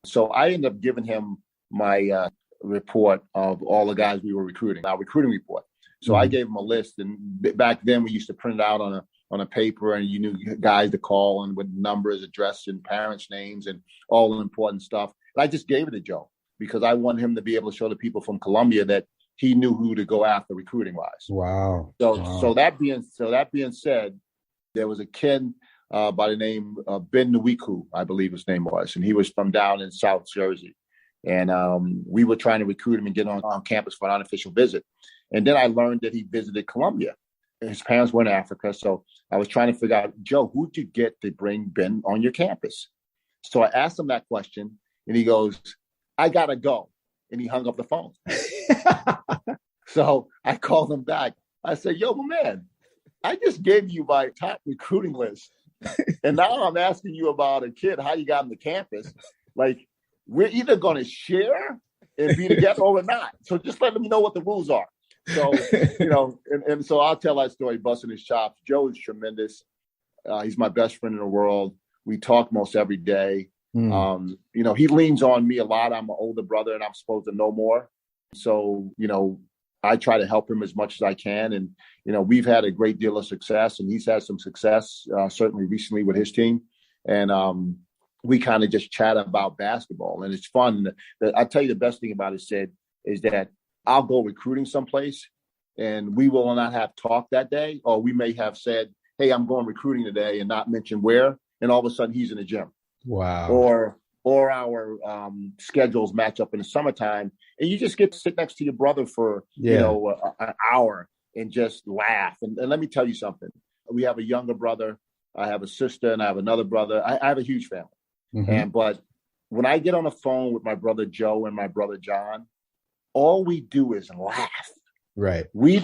So I ended up giving him my report of all the guys we were recruiting, our recruiting report. So I gave him a list, and back then we used to print it out on a paper, and you knew guys to call and with numbers, address, and parents' names, and all the important stuff. And I just gave it to Joe because I want him to be able to show the people from Columbia that he knew who to go after recruiting wise. Wow. So that being said, there was a kid by the name of Ben Nwiku, I believe his name was, and he was from down in South Jersey. And we were trying to recruit him and get on campus for an unofficial visit. And then I learned that he visited Colombia. His parents were in Africa. So I was trying to figure out, Joe, who'd you get to bring Ben on your campus? So I asked him that question, and he goes, I got to go. And he hung up the phone. So I called him back. I said, yo, my man, I just gave you my top recruiting list. And now I'm asking you about a kid, how you got him to campus. Like, we're either going to share and be together or we're not. So just let them know what the rules are. So, and so I'll tell that story, busting his chops. Joe is tremendous. He's my best friend in the world. We talk most every day. He leans on me a lot. I'm an older brother and I'm supposed to know more. So, I try to help him as much as I can. And, we've had a great deal of success, and he's had some success, certainly recently with his team. And we kind of just chat about basketball, and it's fun. I tell you, the best thing about it, Sid, is that I'll go recruiting someplace and we will not have talked that day, or we may have said, hey, I'm going recruiting today and not mention where. And all of a sudden he's in the gym. Wow. Or our schedules match up in the summertime, and you just get to sit next to your brother for, an hour and just laugh. And let me tell you something. We have a younger brother. I have a sister, and I have another brother. I have a huge family. Mm-hmm. But when I get on the phone with my brother Joe and my brother John, all we do is laugh. Right. We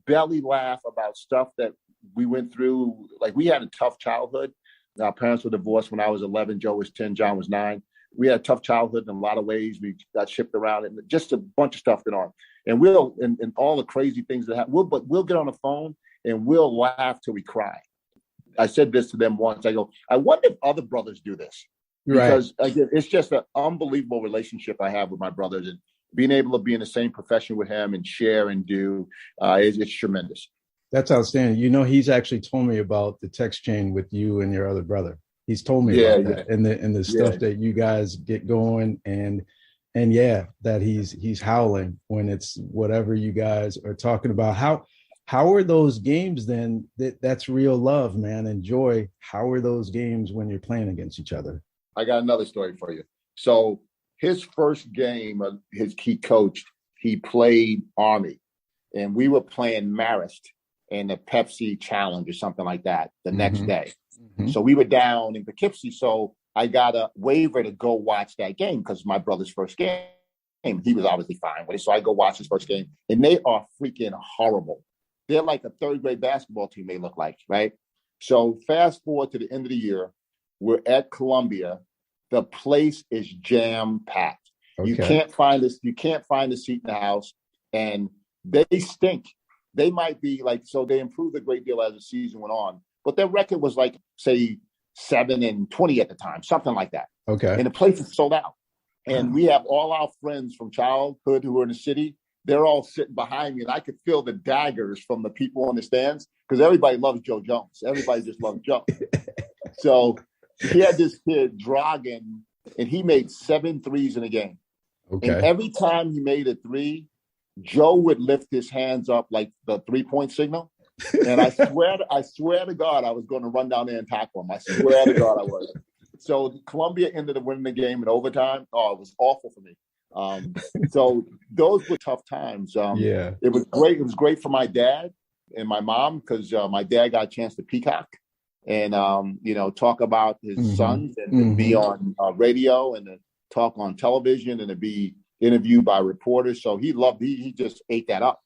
barely laugh about stuff that we went through. Like, we had a tough childhood. Our parents were divorced when I was 11. Joe was 10. John was 9. We had a tough childhood in a lot of ways. We got shipped around, and just a bunch of stuff going on. And and all the crazy things that happen. We'll get on the phone and we'll laugh till we cry. I said this to them once. I go, I wonder if other brothers do this. Because again, it's just an unbelievable relationship I have with my brothers, and being able to be in the same profession with him and share and do, it's tremendous. That's outstanding. He's actually told me about the text chain with you and your other brother. He's told me about that and the stuff that you guys get going, and that he's howling when it's whatever you guys are talking about. How are those games then? That's real love, man, and joy. How are those games when you're playing against each other? I got another story for you. So his first game, he coached, he played Army, and we were playing Marist in the Pepsi Challenge or something like that the next day. Mm-hmm. So we were down in Poughkeepsie. So I got a waiver to go watch that game because my brother's first game. He was obviously fine with it. So I go watch his first game, and they are freaking horrible. They're like a third grade basketball team, they look like, right? So fast forward to the end of the year, we're at Columbia. The place is jam-packed. Okay. You can't find a seat in the house, and they stink. They might be so they improved a great deal as the season went on, but their record was say 7-20 at the time, something like that. Okay. And the place is sold out. And we have all our friends from childhood who are in the city. They're all sitting behind me, and I could feel the daggers from the people on the stands because everybody loves Joe Jones. Everybody just loves Joe. So he had this kid, Dragan, and he made 7 threes in a game. Okay. And every time he made a three, Joe would lift his hands up like the 3-point signal. And I swear to God, I was going to run down there and tackle him. I swear to God I was. So Columbia ended up winning the game in overtime. Oh, it was awful for me. So those were tough times. It was great. It was great for my dad and my mom because my dad got a chance to peacock and, talk about his sons and be on radio and then talk on television and to be interviewed by reporters. So he just ate that up.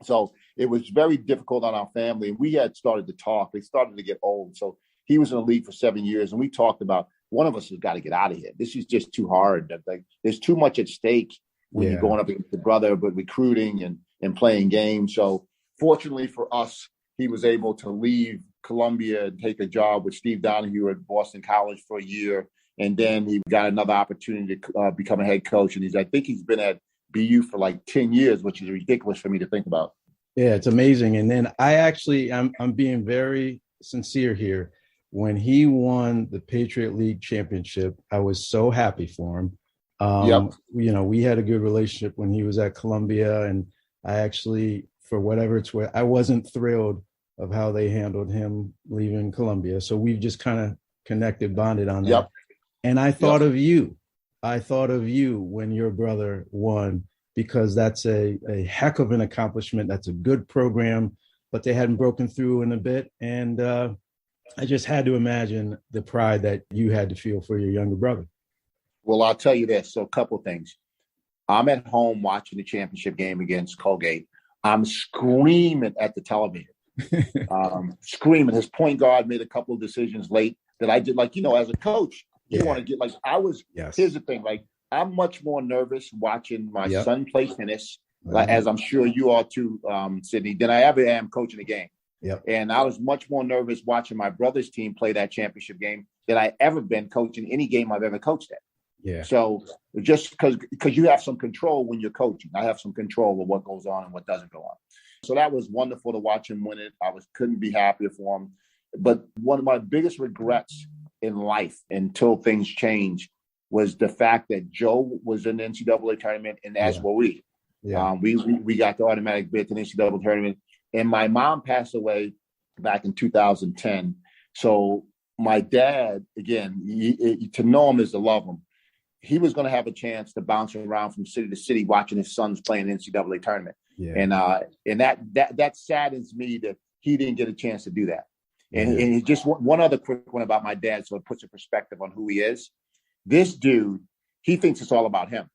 So it was very difficult on our family. And we had started to talk. They started to get old. So he was in the league for 7 years. And we talked about one of us has got to get out of here. This is just too hard. There's too much at stake when you're going up against your brother, but recruiting and playing games. So fortunately for us, he was able to leave Columbia and take a job with Steve Donahue at Boston College for a year. And then he got another opportunity to become a head coach. And I think he's been at BU for 10 years, which is ridiculous for me to think about. Yeah, it's amazing. And then I'm being very sincere here. When he won the Patriot League championship, I was so happy for him. We had a good relationship when he was at Columbia, and I actually, for whatever it's worth, I wasn't thrilled of how they handled him leaving Columbia. So we've just kind of bonded on that. And I thought of you I thought of you when your brother won, because that's a heck of an accomplishment. That's a good program, but they hadn't broken through in a bit. And I just had to imagine the pride that you had to feel for your younger brother. Well, I'll tell you this. So a couple of things. I'm at home watching the championship game against Colgate. I'm screaming at the television, screaming. His point guard made a couple of decisions late that I did, like, as a coach, you want to get, like, here's the thing, like, I'm much more nervous watching my son play tennis, like, as I'm sure you are too, Sydney, than I ever am coaching a game. Yep. And I was much more nervous watching my brother's team play that championship game than I ever been coaching any game I've ever coached at. Yeah. So just because you have some control when you're coaching, I have some control of what goes on and what doesn't go on. So that was wonderful to watch him win it. Couldn't be happier for him. But one of my biggest regrets in life until things changed was the fact that Joe was in the NCAA tournament, and as were we. Yeah. We got the automatic bid to the NCAA tournament, and my mom passed away back in 2010. So my dad, again, to know him is to love him. He was going to have a chance to bounce around from city to city watching his sons play in the NCAA tournament. Yeah. And that saddens me that he didn't get a chance to do that. And just one other quick one about my dad, so it puts a perspective on who he is. This dude, he thinks it's all about him.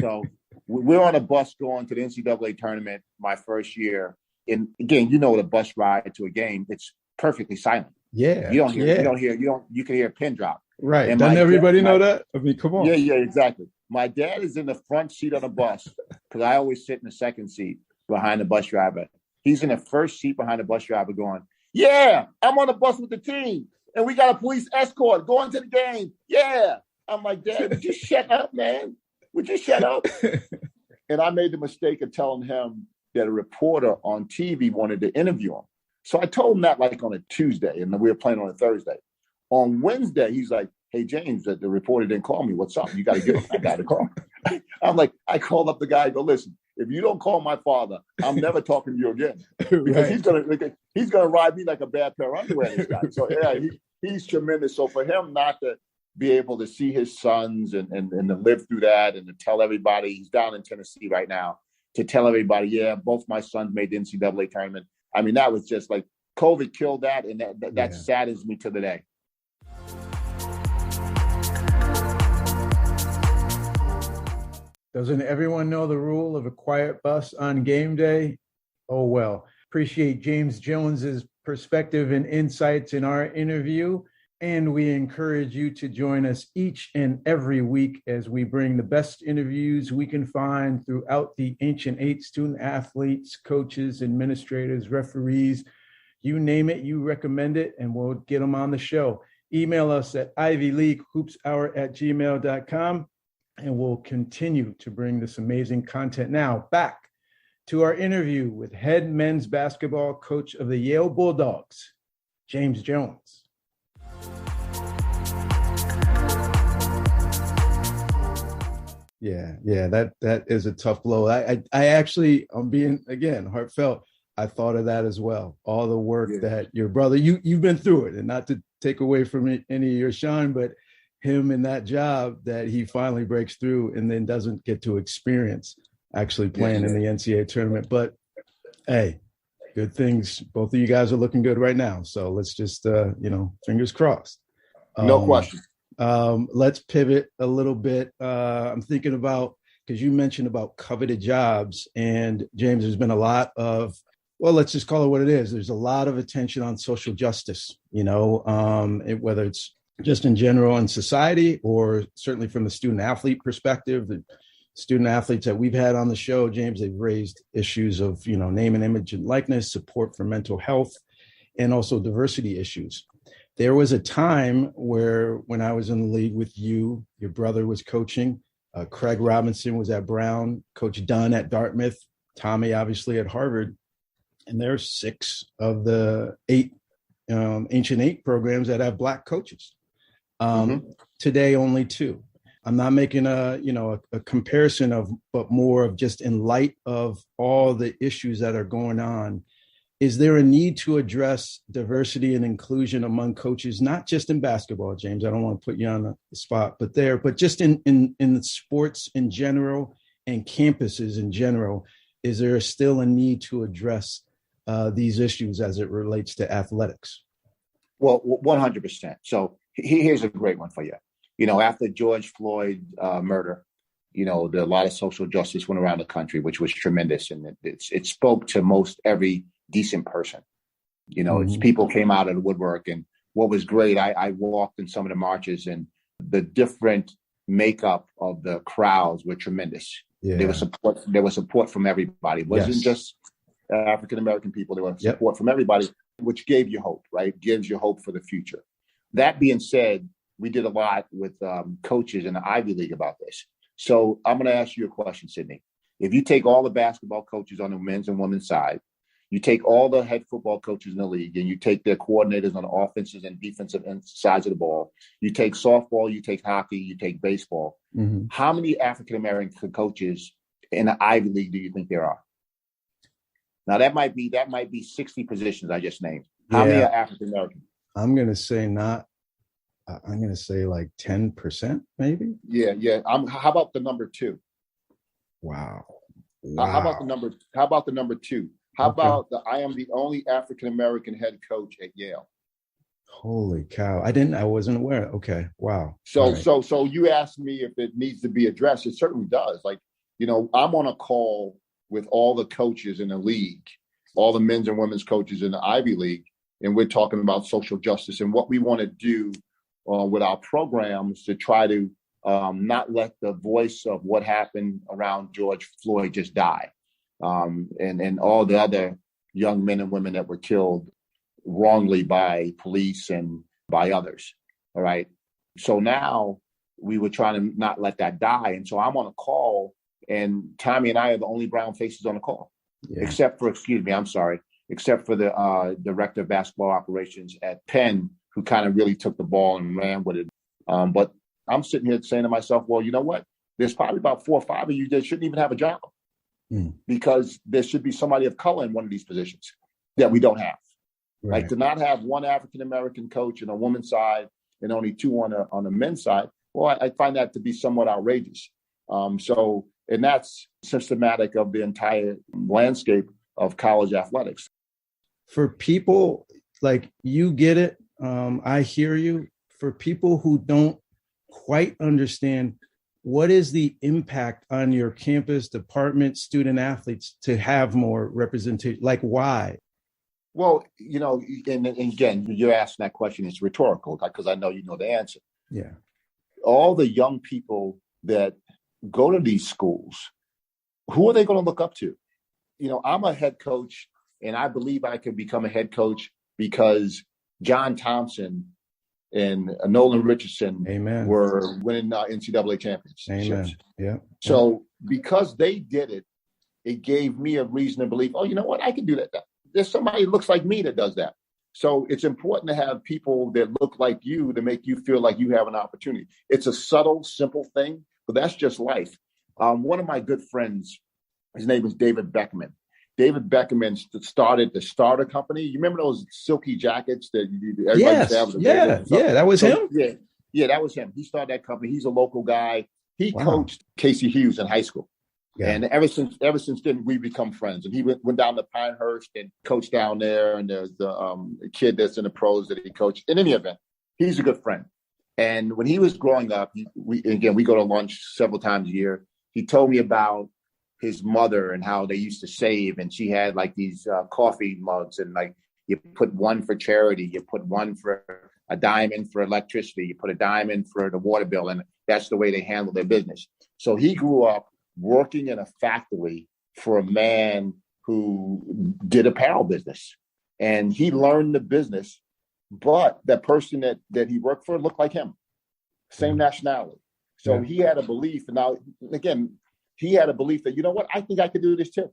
So we're on a bus going to the NCAA tournament my first year. And again, what a bus ride to a game, it's perfectly silent. Yeah. You can hear a pin drop. Right. And doesn't everybody know that? I mean, come on. Yeah, exactly. My dad is in the front seat on the bus because I always sit in the second seat behind the bus driver. He's in the first seat behind the bus driver going, yeah, I'm on the bus with the team and we got a police escort going to the game. Yeah. I'm like, Dad, would you shut up, man? Would you shut up? And I made the mistake of telling him that a reporter on TV wanted to interview him. So I told him that like on a Tuesday, and we were playing on a Thursday. On Wednesday, he's like, hey, James, the reporter didn't call me. What's up? You got to get him. I got to call. I'm like, I called up the guy and go, listen, if you don't call my father, I'm never talking to you again. Because he's gonna ride me like a bad pair of underwear, this guy. So yeah, he's tremendous. So for him not to be able to see his sons and to live through that and to tell everybody, he's down in Tennessee right now, to tell everybody, yeah, both my sons made the NCAA tournament. I mean, that was just like COVID killed that, and that saddens me to the day. Doesn't everyone know the rule of a quiet bus on game day? Oh, well. Appreciate James Jones's perspective and insights in our interview. And we encourage you to join us each and every week as we bring the best interviews we can find throughout the Ancient Eight: student athletes, coaches, administrators, referees. You name it, you recommend it, and we'll get them on the show. Email us at ivyleaguehoopshour@gmail.com. And we'll continue to bring this amazing content. Now, back to our interview with head men's basketball coach of the Yale Bulldogs, James Jones. Yeah, that is a tough blow. I actually, I'm being, again, heartfelt. I thought of that as well. All the work that your brother, you've been through it, and not to take away from any of your shine, but him in that job that he finally breaks through and then doesn't get to experience actually playing in the NCAA tournament. But hey, good things. Both of you guys are looking good right now. So let's just, fingers crossed. No question. Let's pivot a little bit. I'm thinking about, because you mentioned about coveted jobs, and James, there's been a lot of, well, let's just call it what it is. There's a lot of attention on social justice, whether it's just in general in society, or certainly from the student athlete perspective. The student athletes that we've had on the show, James, they've raised issues of, name and image and likeness, support for mental health, and also diversity issues. There was a time where, when I was in the league with you, your brother was coaching, Craig Robinson was at Brown, Coach Dunn at Dartmouth, Tommy obviously at Harvard, and there's 6 of the 8 Ancient Eight programs that have Black coaches. Today, only 2. I'm not making a comparison of, but more of just in light of all the issues that are going on is there a need to address diversity and inclusion among coaches, not just in basketball, James? I don't want to put you on the spot, but just in sports in general and campuses in general, is there still a need to address these issues as it relates to athletics? Well, 100%. So here's a great one for you. You know, after George Floyd murder, you know, a lot of social justice went around the country, which was tremendous. And it spoke to most every decent person. You know, it's people came out of the woodwork. And what was great, I walked in some of the marches, and the different makeup of the crowds were tremendous. Yeah. There was support from everybody. It wasn't just African-American people. There was support from everybody, which gave you hope, right? Gives you hope for the future. That being said, we did a lot with coaches in the Ivy League about this. So I'm going to ask you a question, Sydney. If you take all the basketball coaches on the men's and women's side, you take all the head football coaches in the league, and you take their coordinators on the offensive and defensive sides of the ball, you take softball, you take hockey, you take baseball. How many African-American coaches in the Ivy League do you think there are? Now, that might be 60 positions I just named. How many are African-American? I'm going to say like 10%, maybe. Yeah. How about the number 2? Wow. How about the number 2? How about I am the only African-American head coach at Yale? Holy cow. I wasn't aware. Okay. Wow. So you asked me if it needs to be addressed. It certainly does. Like, you know, I'm on a call with all the coaches in the league, all the men's and women's coaches in the Ivy League, and we're talking about social justice and what we want to do with our programs to try to not let the voice of what happened around George Floyd just die. And all the other young men and women that were killed wrongly by police and by others. All right. So now we were trying to not let that die. And so I'm on a call, and Tommy and I are the only brown faces on the call, except for the director of basketball operations at Penn, who kind of really took the ball and ran with it. But I'm sitting here saying to myself, well, you know what? There's probably about 4 or 5 of you that shouldn't even have a job. Because there should be somebody of color in one of these positions that we don't have. Right. Like, to not have one African-American coach on a woman's side and only 2 on the men's side, well, I find that to be somewhat outrageous. And that's systematic of the entire landscape of college athletics. For people like you get it, I hear you. For people who don't quite understand, what is the impact on your campus, department, student athletes to have more representation? Like, why? Well, you know, and again, you're asking that question, it's rhetorical because I know you know the answer. Yeah. All the young people that go to these schools, who are they going to look up to? You know, I'm a head coach, and I believe I can become a head coach because John Thompson and Nolan Richardson were winning NCAA championships. Amen. Yeah. So because they did it, it gave me a reason to believe, oh, you know what? I can do that. There's somebody who looks like me that does that. So it's important to have people that look like you to make you feel like you have an opportunity. It's a subtle, simple thing, but that's just life. One of my good friends, his name is David Beckman. David Beckman started the Starter Company. You remember those silky jackets that everybody used to have? Yeah, that was him? Yeah, that was him. He started that company. He's a local guy. He coached Casey Hughes in high school. Yeah. And ever since then, we become friends. And he went down to Pinehurst and coached down there. And there's the kid that's in the pros that he coached. In any event, he's a good friend. And when he was growing up, we go to lunch several times a year. He told me about his mother and how they used to save, and she had like these coffee mugs, and like you put one for charity, you put one for a dime in for electricity, you put a dime in for the water bill, and that's the way they handle their business. So he grew up working in a factory for a man who did apparel business, and he learned the business, but that person that he worked for looked like him, same nationality. So he had a belief, and now again, he had a belief that, you know what, I think I could do this too.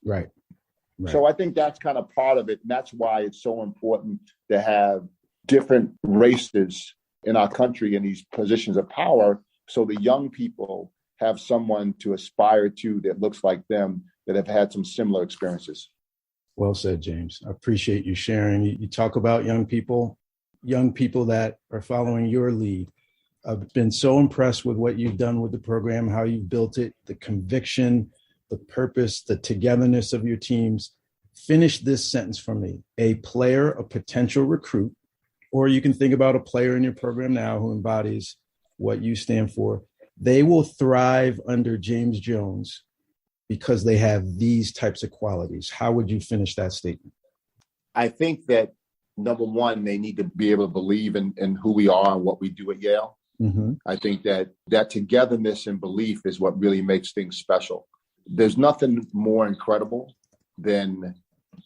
Right. So I think that's kind of part of it. And that's why it's so important to have different races in our country in these positions of power, so the young people have someone to aspire to that looks like them, that have had some similar experiences. Well said, James. I appreciate you sharing. You talk about young people that are following your lead. I've been so impressed with what you've done with the program, how you've built it, the conviction, the purpose, the togetherness of your teams. Finish this sentence for me. A player, a potential recruit, or you can think about a player in your program now who embodies what you stand for. They will thrive under James Jones because they have these types of qualities. How would you finish that statement? I think that, number one, they need to be able to believe in who we are and what we do at Yale. Mm-hmm. I think that togetherness and belief is what really makes things special. There's nothing more incredible than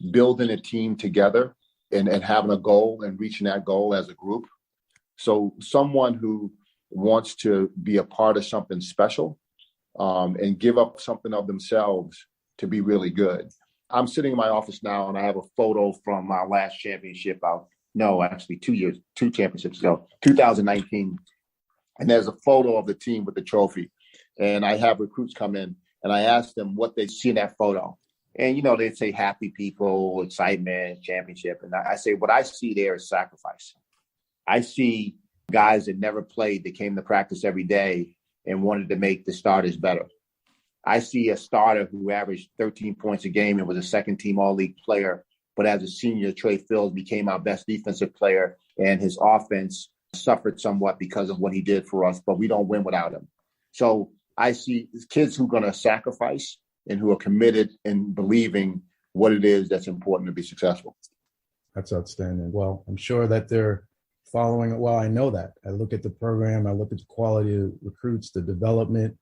building a team together and having a goal and reaching that goal as a group. So someone who wants to be a part of something special and give up something of themselves to be really good. I'm sitting in my office now and I have a photo from my last championship. Two championships ago, 2019. And there's a photo of the team with the trophy. And I have recruits come in and I ask them what they see in that photo. And, they'd say happy people, excitement, championship. And I say, what I see there is sacrifice. I see guys that never played, that came to practice every day and wanted to make the starters better. I see a starter who averaged 13 points a game and was a second-team all-league player, but as a senior, Trey Fields became our best defensive player, and his offense suffered somewhat because of what he did for us, but we don't win without him. So I see kids who are going to sacrifice and who are committed in believing what it is that's important to be successful. That's outstanding. Well, I'm sure that they're following it. Well, I know that. I look at the program, I look at the quality of recruits, the development,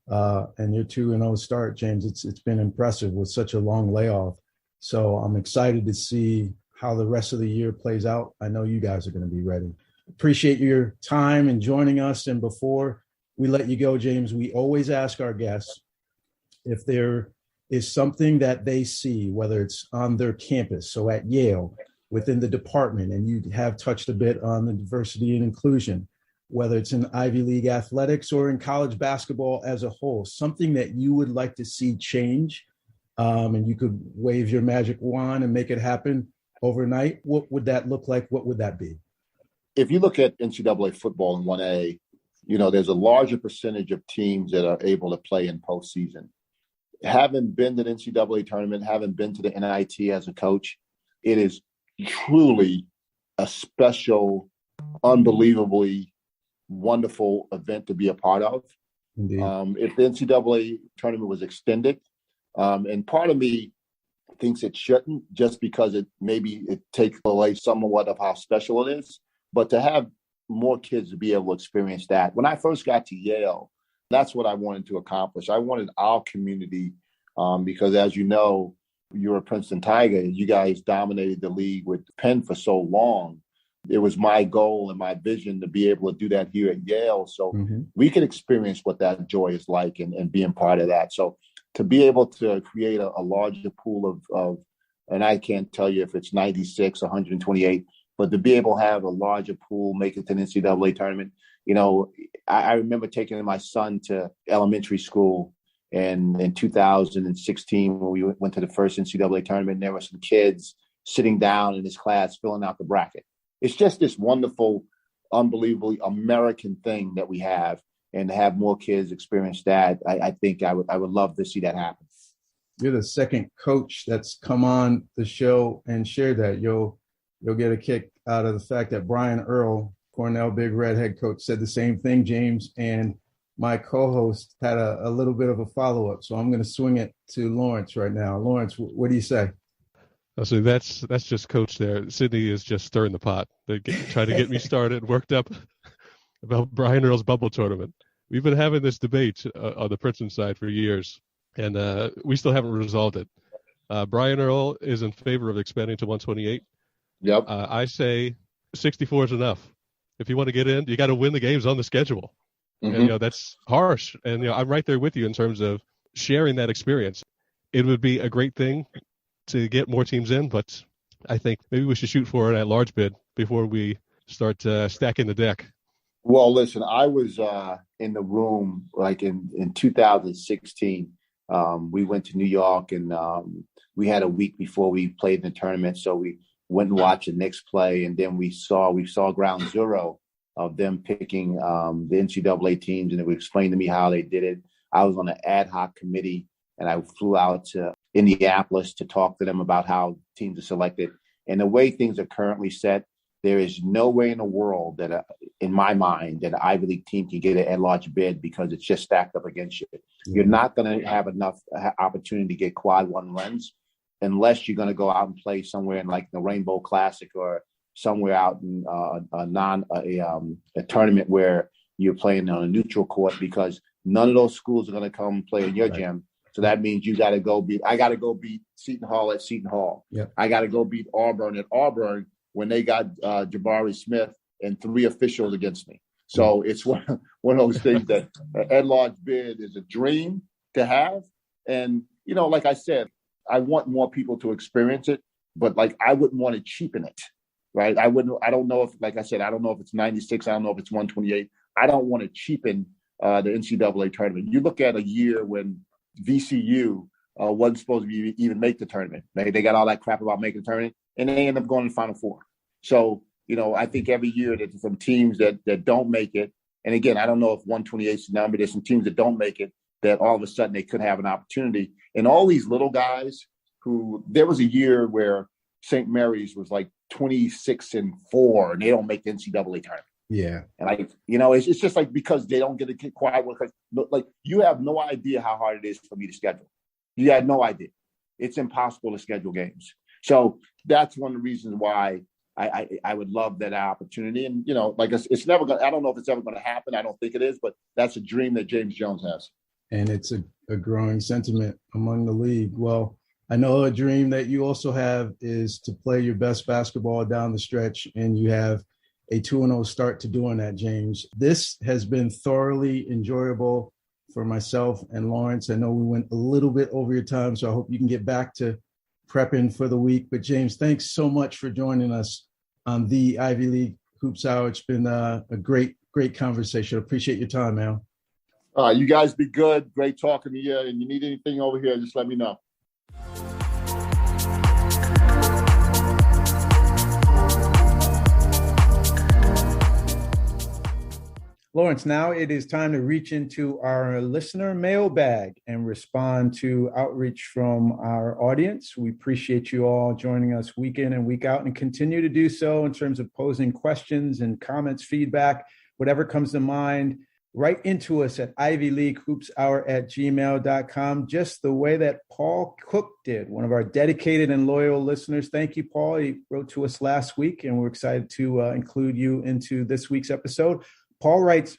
and your 2-0 start, James. It's been impressive with such a long layoff. So I'm excited to see how the rest of the year plays out. I know you guys are going to be ready. Appreciate your time and joining us. And before we let you go, James, we always ask our guests if there is something that they see, whether it's on their campus, so at Yale, within the department, and you have touched a bit on the diversity and inclusion, whether it's in Ivy League athletics or in college basketball as a whole, something that you would like to see change, and you could wave your magic wand and make it happen overnight. What would that look like? What would that be? If you look at NCAA football in 1A, there's a larger percentage of teams that are able to play in postseason. Having been to the NCAA tournament, having been to the NIT as a coach, it is truly a special, unbelievably wonderful event to be a part of. If the NCAA tournament was extended, and part of me thinks it shouldn't, just because it takes away somewhat of how special it is, but to have more kids to be able to experience that. When I first got to Yale, that's what I wanted to accomplish. I wanted our community, because as you know, you're a Princeton Tiger. You guys dominated the league with Penn for so long. It was my goal and my vision to be able to do that here at Yale. So we can experience what that joy is like and being part of that. So to be able to create a larger pool of, and I can't tell you if it's 96, 128, but to be able to have a larger pool, make it to the NCAA tournament. I remember taking my son to elementary school in 2016 when we went to the first NCAA tournament. There were some kids sitting down in his class filling out the bracket. It's just this wonderful, unbelievably American thing that we have, and to have more kids experience that, I think I would love to see that happen. You're the second coach that's come on the show and shared that. You'll get a kick out of the fact that Brian Earl, Cornell Big Red head coach, said the same thing, James, and my co-host had a little bit of a follow-up. So I'm going to swing it to Lawrence right now. Lawrence, what do you say? So that's just coach there. Sydney is just stirring the pot. Trying to get me started, worked up about Brian Earl's bubble tournament. We've been having this debate on the Princeton side for years, and we still haven't resolved it. Brian Earl is in favor of expanding to 128. Yep. I say 64 is enough. If you want to get in, you got to win the games on the schedule. And, that's harsh. And, I'm right there with you in terms of sharing that experience. It would be a great thing to get more teams in, but I think maybe we should shoot for it at large bid before we start stacking the deck. Well, listen, I was in the room like in 2016. We went to New York, and we had a week before we played in the tournament, so we went and watched the Knicks play, and then we saw ground zero of them picking the NCAA teams, and they explained to me how they did it. I was on an ad hoc committee, and I flew out to Indianapolis to talk to them about how teams are selected. And the way things are currently set, there is no way in the world that, in my mind, that an Ivy League team can get an at-large bid because it's just stacked up against you. You're not going to have enough opportunity to get quad one runs unless you're going to go out and play somewhere in like the Rainbow Classic or somewhere out in a tournament where you're playing on a neutral court, because none of those schools are going to come play in your gym. So that means I got to go beat Seton Hall at Seton Hall. Yep. I got to go beat Auburn at Auburn when they got Jabari Smith and 3 officials against me. So it's one of those things that an at-large bid is a dream to have. And, like I said, I want more people to experience it, but like I wouldn't want to cheapen it, right? I don't know if, like I said, I don't know if it's 96. I don't know if it's 128. I don't want to cheapen the NCAA tournament. You look at a year when VCU wasn't supposed to even make the tournament. They got all that crap about making the tournament, and they end up going to the Final Four. So, I think every year there's some teams that don't make it. And again, I don't know if 128 is the number. There's some teams that don't make it that all of a sudden they could have an opportunity. And all these little guys there was a year where St. Mary's was like 26-4, and they don't make the NCAA tournament. Yeah. And it's just like, because they don't get a quiet one. Like, you have no idea how hard it is for me to schedule. You had no idea. It's impossible to schedule games. So that's one of the reasons why I would love that opportunity. And, like it's never going to, I don't know if it's ever going to happen. I don't think it is, but that's a dream that James Jones has. And it's a growing sentiment among the league. Well, I know a dream that you also have is to play your best basketball down the stretch, and you have a 2-0 start to doing that, James. This has been thoroughly enjoyable for myself and Lawrence. I know we went a little bit over your time, so I hope you can get back to prepping for the week. But James, thanks so much for joining us on the Ivy League Hoops Hour. It's been a great conversation. Appreciate your time, man. You guys be good. Great talking to you. And you need anything over here, just let me know. Lawrence, now it is time to reach into our listener mailbag and respond to outreach from our audience. We appreciate you all joining us week in and week out, and continue to do so in terms of posing questions and comments, feedback, whatever comes to mind. Write into us at ivyleaguehoopshour@gmail.com, just the way that Paul Cook did, one of our dedicated and loyal listeners. Thank you, Paul. He wrote to us last week, and we're excited to include you into this week's episode. Paul writes,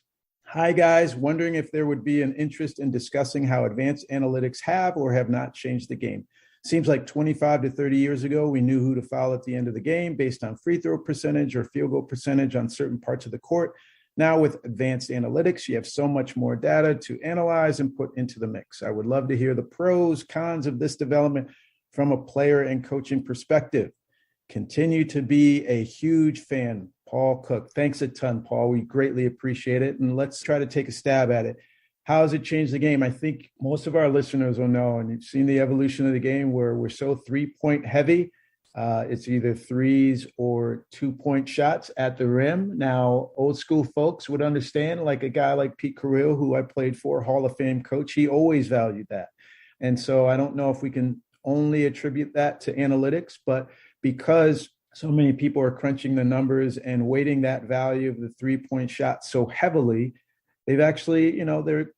"Hi, guys. Wondering if there would be an interest in discussing how advanced analytics have or have not changed the game. Seems like 25 to 30 years ago, we knew who to foul at the end of the game based on free throw percentage or field goal percentage on certain parts of the court. Now with advanced analytics, you have so much more data to analyze and put into the mix. I would love to hear the pros, cons of this development from a player and coaching perspective. Continue to be a huge fan, Paul Cook." Thanks a ton, Paul. We greatly appreciate it. And let's try to take a stab at it. How has it changed the game? I think most of our listeners will know, and you've seen the evolution of the game where we're so 3-point heavy. It's either threes or 2-point shots at the rim. Now, old school folks would understand, like a guy like Pete Carrillo, who I played for, Hall of Fame coach, he always valued that. And so I don't know if we can only attribute that to analytics, but because so many people are crunching the numbers and weighting that value of the 3-point shot so heavily, they've actually,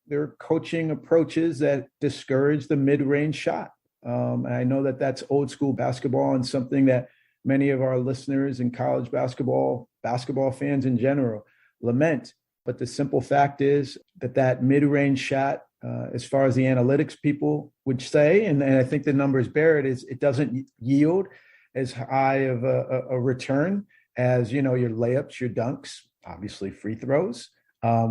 they're coaching approaches that discourage the mid-range shot. And I know that that's old school basketball and something that many of our listeners and college basketball fans in general lament. But the simple fact is that mid-range shot, as far as the analytics people would say, and I think the numbers bear it, is it doesn't yield as high of a return as, your layups, your dunks, obviously free throws,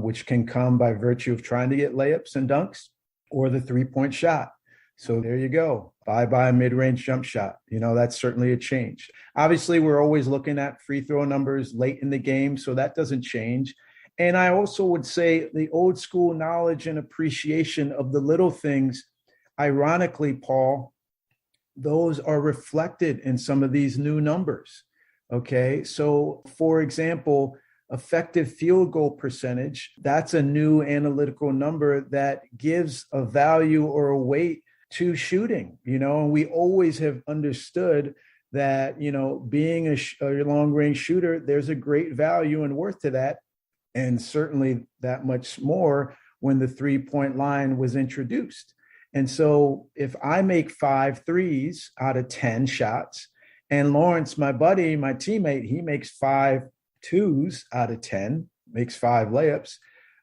which can come by virtue of trying to get layups and dunks, or the 3-point shot. So there you go. Bye-bye mid-range jump shot. That's certainly a change. Obviously, we're always looking at free throw numbers late in the game, so that doesn't change. And I also would say the old school knowledge and appreciation of the little things, ironically, Paul, those are reflected in some of these new numbers. Okay, so for example, effective field goal percentage, that's a new analytical number that gives a value or a weight to shooting, and we always have understood that, being a long range shooter, there's a great value and worth to that. And certainly that much more when the 3-point line was introduced. And so if I make 5 threes out of 10 shots, and Lawrence, my buddy, my teammate, he makes 5 twos out of 10, makes 5 layups.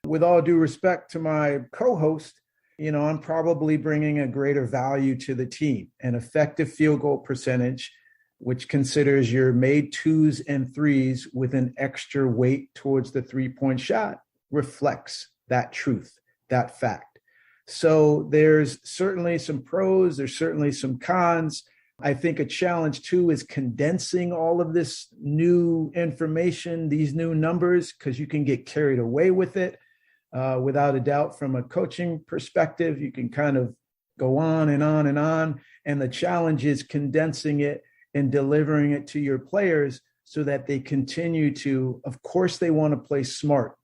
With all due respect to my co-host, I'm probably bringing a greater value to the team. An effective field goal percentage, which considers your made 2s and 3s with an extra weight towards the 3-point shot, reflects that truth, that fact. So there's certainly some pros, there's certainly some cons. I think a challenge too is condensing all of this new information, these new numbers, because you can get carried away with it. Without a doubt, from a coaching perspective, you can kind of go on and on and on. And the challenge is condensing it and delivering it to your players so that they continue to, of course, they want to play smart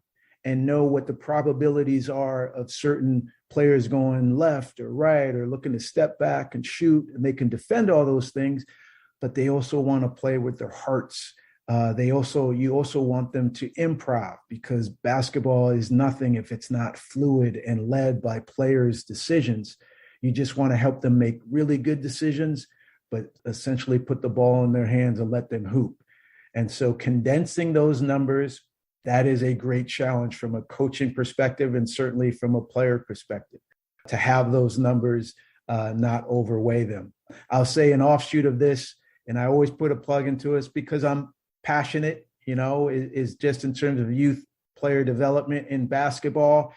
and know what the probabilities are of certain players going left or right or looking to step back and shoot, and they can defend all those things, but they also want to play with their hearts. You also want them to improv, because basketball is nothing if it's not fluid and led by players' decisions. You just want to help them make really good decisions, but essentially put the ball in their hands and let them hoop. And so condensing those numbers, that is a great challenge from a coaching perspective and certainly from a player perspective, to have those numbers not overweigh them. I'll say an offshoot of this, and I always put a plug into us because I'm passionate, is just in terms of youth player development in basketball.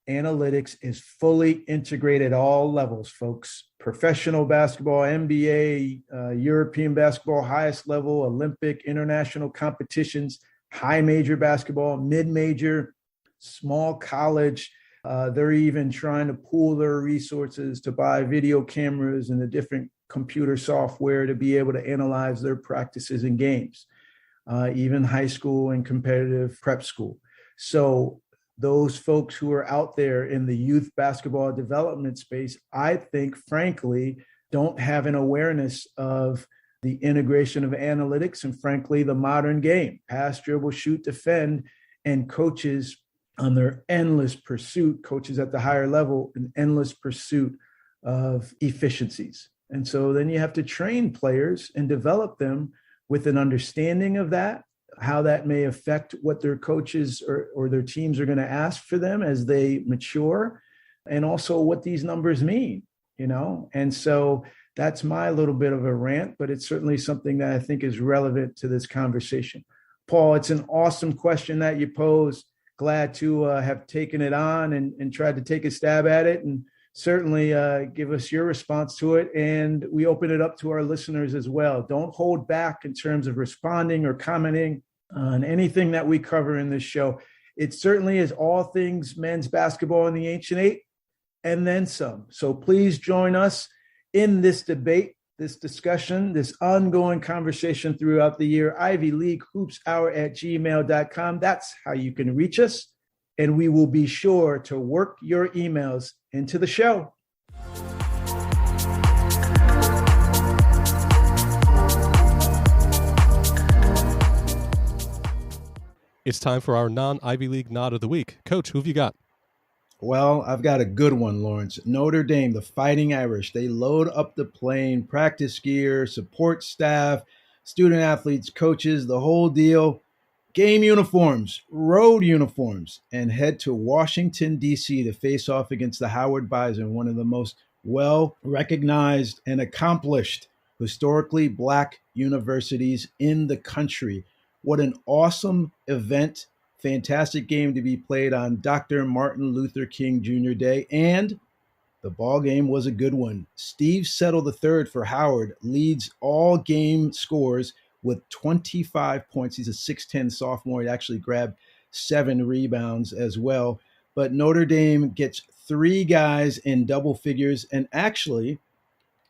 Analytics is fully integrated at all levels, folks. Professional basketball, NBA, European basketball, highest level, Olympic, international competitions, high major basketball, mid-major, small college. They're even trying to pool their resources to buy video cameras and the different computer software to be able to analyze their practices and games, even high school and competitive prep school. So those folks who are out there in the youth basketball development space, I think, frankly, don't have an awareness of the integration of analytics and, frankly, the modern game, pass, dribble, shoot, defend, and coaches on their endless pursuit, coaches at the higher level, an endless pursuit of efficiencies. And so then you have to train players and develop them with an understanding of that, how that may affect what their coaches or their teams are going to ask for them as they mature, and also what these numbers mean, And so that's my little bit of a rant, but it's certainly something that I think is relevant to this conversation. Paul, it's an awesome question that you pose. Glad to have taken it on and tried to take a stab at it, and certainly give us your response to it. And we open it up to our listeners as well. Don't hold back in terms of responding or commenting on anything that we cover in this show. It certainly is all things men's basketball in the Ancient Eight and then some. So please join us in this debate, this discussion, this ongoing conversation throughout the year. Ivy League Hoops Hour at gmail.com. That's how you can reach us. And we will be sure to work your emails into the show. It's time for our non-Ivy League nod of the week. Coach, who have you got? Well, I've got a good one, Lawrence. Notre Dame, the Fighting Irish, they load up the plane, practice gear, support staff, student athletes, coaches, the whole deal, game uniforms, road uniforms, and head to Washington, D.C. to face off against the Howard Bison, one of the most well-recognized and accomplished historically Black universities in the country. What an awesome event. Fantastic game to be played on Dr. Martin Luther King Jr. Day. And the ball game was a good one. Steve Settle III for Howard leads all game scores with 25 points. He's a 6'10 sophomore. He actually grabbed 7 rebounds as well. But Notre Dame gets 3 guys in double figures, and actually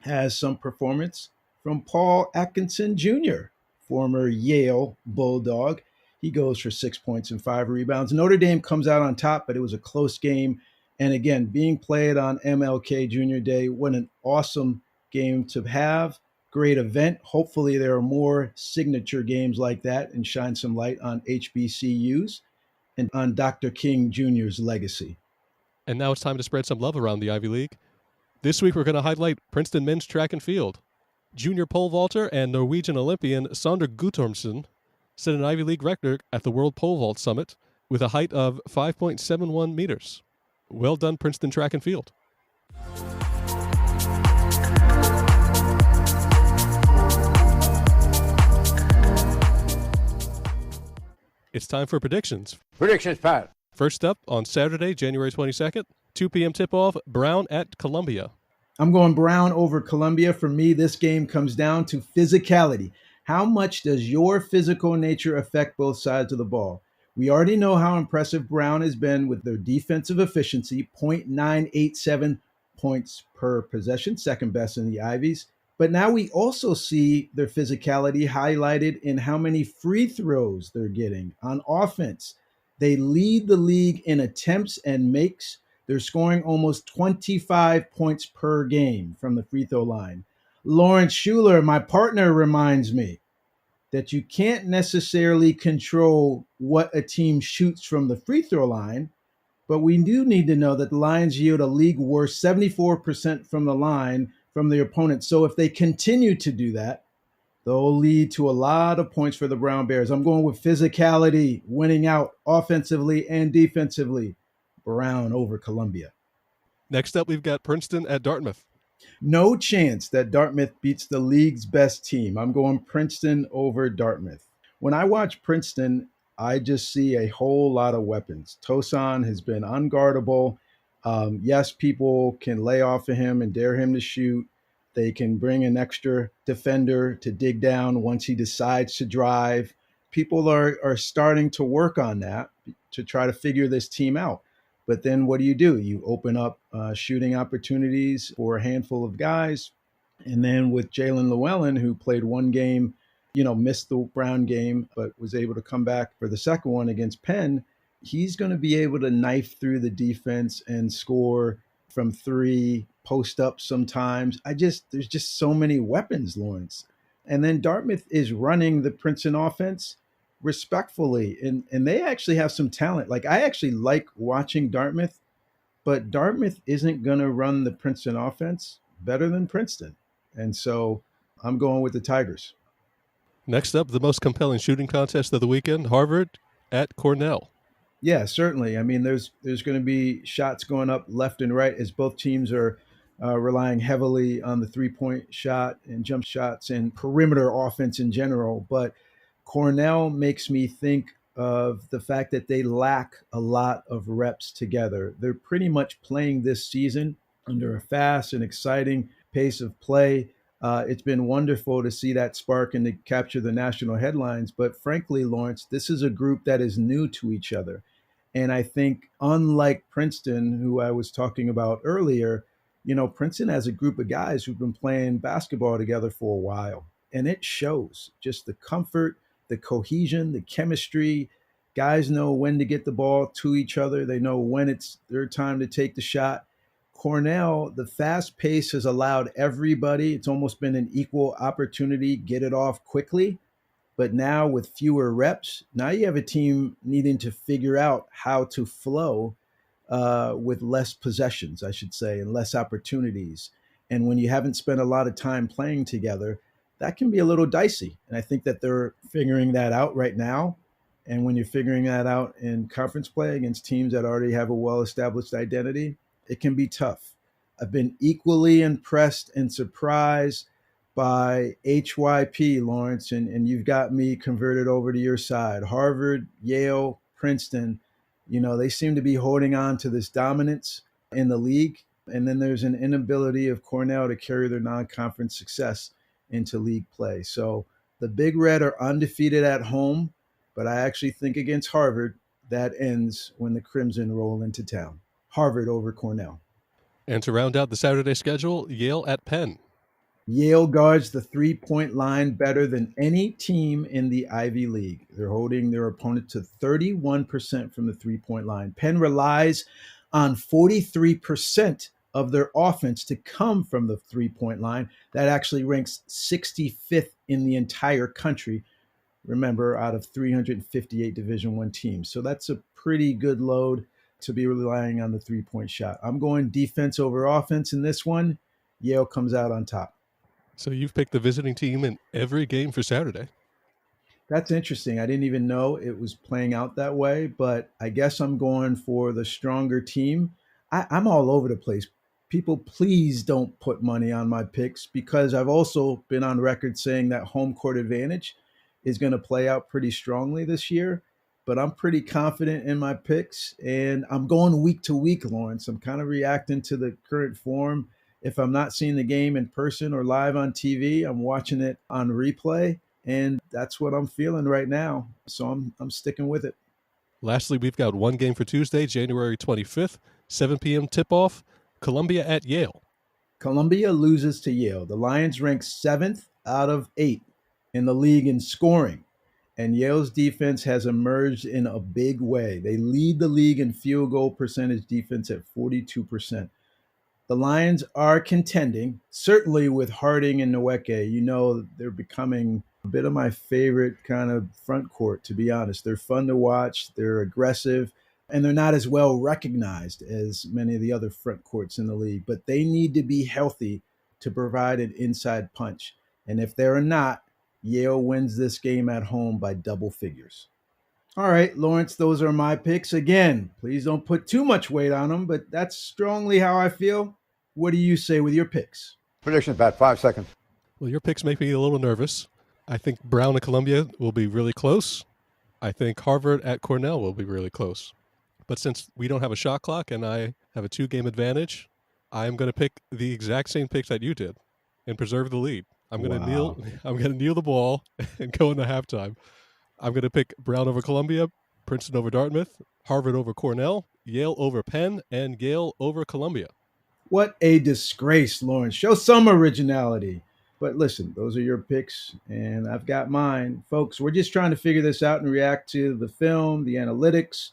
has some performance from Paul Atkinson Jr., former Yale Bulldog. He goes for 6 points and 5 rebounds. Notre Dame comes out on top, but it was a close game. And again, being played on MLK Jr. Day, what an awesome game to have. Great event. Hopefully there are more signature games like that and shine some light on HBCUs and on Dr. King Jr.'s legacy. And now it's time to spread some love around the Ivy League. This week we're going to highlight Princeton men's track and field. Junior pole vaulter and Norwegian Olympian Sander Guttormsen set an Ivy League record at the World Pole Vault Summit with a height of 5.71 meters. Well done, Princeton track and field. It's time for predictions. Predictions, Pat. First up, on Saturday, January 22nd, 2 p.m. tip-off, Brown at Columbia. I'm going Brown over Columbia. For me, this game comes down to physicality. How much does your physical nature affect both sides of the ball? We already know how impressive Brown has been with their defensive efficiency, 0.987 points per possession, second best in the Ivies. But now we also see their physicality highlighted in how many free throws they're getting on offense. They lead the league in attempts and makes. They're scoring almost 25 points per game from the free throw line. Lawrence Schuler, my partner, reminds me that you can't necessarily control what a team shoots from the free throw line, but we do need to know that the Lions yield a league worst 74% from the line from their opponents. So if they continue to do that, they'll lead to a lot of points for the Brown Bears. I'm going with physicality, winning out offensively and defensively. Brown over Columbia. Next up, we've got Princeton at Dartmouth. No chance that Dartmouth beats the league's best team. I'm going Princeton over Dartmouth. When I watch Princeton, I just see a whole lot of weapons. Tosan has been unguardable. Yes, people can lay off of him and dare him to shoot. They can bring an extra defender to dig down once he decides to drive. People are starting to work on that to try to figure this team out. But then what do? You open up shooting opportunities for a handful of guys. And then with Jalen Llewellyn, who played one game, missed the Brown game, but was able to come back for the second one against Penn, he's going to be able to knife through the defense and score from 3, post up sometimes. There's just so many weapons, Lawrence. And then Dartmouth is running the Princeton offense respectfully, and they actually have some talent. Like, I actually like watching Dartmouth, but Dartmouth isn't going to run the Princeton offense better than Princeton. And so I'm going with the Tigers. Next up, the most compelling shooting contest of the weekend, Harvard at Cornell. Yeah, certainly. I mean, there's going to be shots going up left and right as both teams are relying heavily on the three-point shot and jump shots and perimeter offense in general. But Cornell makes me think of the fact that they lack a lot of reps together. They're pretty much playing this season under a fast and exciting pace of play. It's been wonderful to see that spark and to capture the national headlines. But frankly, Lawrence, this is a group that is new to each other. And I think, unlike Princeton, who I was talking about earlier, Princeton has a group of guys who've been playing basketball together for a while. And it shows just the comfort, the cohesion, the chemistry. Guys know when to get the ball to each other. They know when it's their time to take the shot. Cornell, the fast pace has allowed everybody, it's almost been an equal opportunity, get it off quickly. But now with fewer reps, now you have a team needing to figure out how to flow with less possessions, I should say, and less opportunities. And when you haven't spent a lot of time playing together, that can be a little dicey. And I think that they're figuring that out right now. And when you're figuring that out in conference play against teams that already have a well-established identity, it can be tough. I've been equally impressed and surprised by HYP, Lawrence, and you've got me converted over to your side. Harvard, Yale, Princeton, they seem to be holding on to this dominance in the league. And then there's an inability of Cornell to carry their non-conference success into league play. So the Big Red are undefeated at home, but I actually think against Harvard, that ends when the Crimson roll into town. Harvard over Cornell. And to round out the Saturday schedule, Yale at Penn. Yale guards the three-point line better than any team in the Ivy League. They're holding their opponent to 31% from the three-point line. Penn relies on 43% of their offense to come from the three-point line. That actually ranks 65th in the entire country. Remember, out of 358 Division I teams. So that's a pretty good load to be relying on the three-point shot. I'm going defense over offense in this one. Yale comes out on top. So you've picked the visiting team in every game for Saturday. That's interesting. I didn't even know it was playing out that way, but I guess I'm going for the stronger team. I'm all over the place. People, please don't put money on my picks because I've also been on record saying that home court advantage is going to play out pretty strongly this year. But I'm pretty confident in my picks, and I'm going week to week, Lawrence. I'm kind of reacting to the current form. If I'm not seeing the game in person or live on TV, I'm watching it on replay, and that's what I'm feeling right now. So I'm sticking with it. Lastly, we've got one game for Tuesday, January 25th, 7 p.m. tip-off, Columbia at Yale. Columbia loses to Yale. The Lions rank 7th out of 8 in the league in scoring, and Yale's defense has emerged in a big way. They lead the league in field goal percentage defense at 42%. The Lions are contending, certainly with Harding and Nweke. You know, they're becoming a bit of my favorite kind of front court, to be honest. They're fun to watch, they're aggressive, and they're not as well recognized as many of the other front courts in the league. But they need to be healthy to provide an inside punch. And if they're not, Yale wins this game at home by double figures. All right, Lawrence, those are my picks. Again, please don't put too much weight on them, but that's strongly how I feel. What do you say with your picks? Prediction about 5 seconds. Well, your picks make me a little nervous. I think Brown and Columbia will be really close. I think Harvard at Cornell will be really close. But since we don't have a shot clock and I have a 2-game advantage, I'm going to pick the exact same picks that you did and preserve the lead. I'm going to kneel the ball and go into halftime. I'm going to pick Brown over Columbia, Princeton over Dartmouth, Harvard over Cornell, Yale over Penn, and Yale over Columbia. What a disgrace, Lawrence. Show some originality. But listen, those are your picks, and I've got mine. Folks, we're just trying to figure this out and react to the film, the analytics,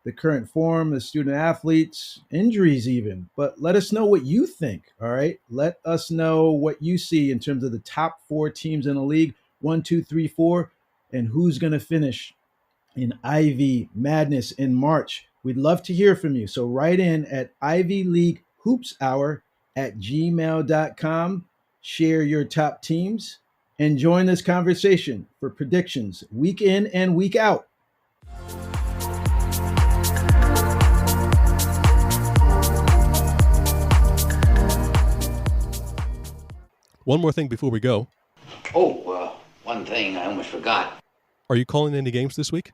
the current form, the student athletes, injuries even. But let us know what you think, all right? Let us know what you see in terms of the top 4 teams in the league, 1, 2, 3, 4, and who's going to finish in Ivy Madness in March. We'd love to hear from you. So write in at ivyleaguehoopshour@gmail.com. Share your top teams and join this conversation for predictions week in and week out. One more thing before we go. One thing I almost forgot. Are you calling any games this week?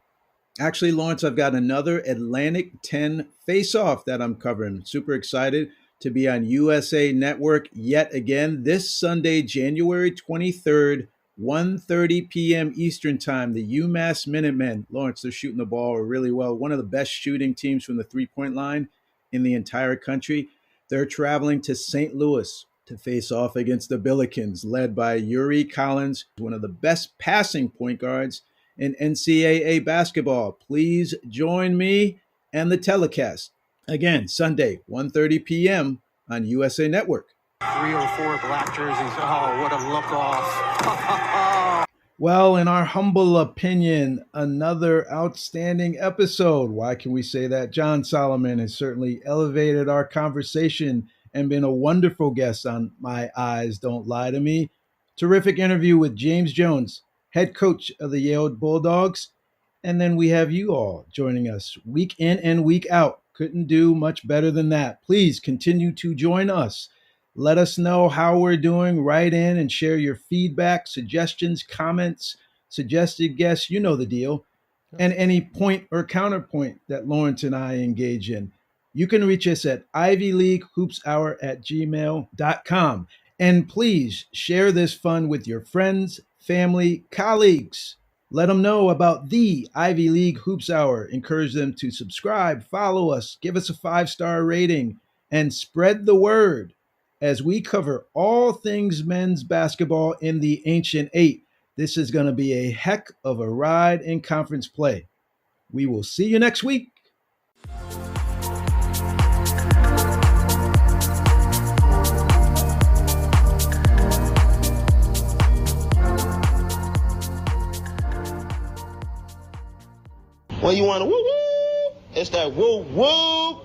Actually, Lawrence, I've got another Atlantic 10 face-off that I'm covering. Super excited to be on USA Network yet again this Sunday, January 23rd, 1:30 p.m. Eastern Time. The UMass Minutemen, Lawrence, they're shooting the ball really well. One of the best shooting teams from the three-point line in the entire country. They're traveling to St. Louis to face off against the Billikens, led by Yuri Collins, one of the best passing point guards in NCAA basketball. Please join me and the telecast. Again, Sunday, 1:30 p.m. on USA Network. 304 black jerseys. Oh, what a look off. Well, in our humble opinion, another outstanding episode. Why can we say that? Jon Solomon has certainly elevated our conversation and been a wonderful guest on My Eyes Don't Lie to Me. Terrific interview with James Jones, head coach of the Yale Bulldogs. And then we have you all joining us week in and week out. Couldn't do much better than that. Please continue to join us. Let us know how we're doing. Write in and share your feedback, suggestions, comments, suggested guests. You know the deal. And any point or counterpoint that Lawrence and I engage in. You can reach us at ivyleaguehoopshour@gmail.com. And please share this fun with your friends, family, colleagues. Let them know about the Ivy League Hoops Hour. Encourage them to subscribe, follow us, give us a 5-star rating, and spread the word as we cover all things men's basketball in the Ancient Eight. This is going to be a heck of a ride in conference play. We will see you next week. When you want to woo woo, it's that woo woo.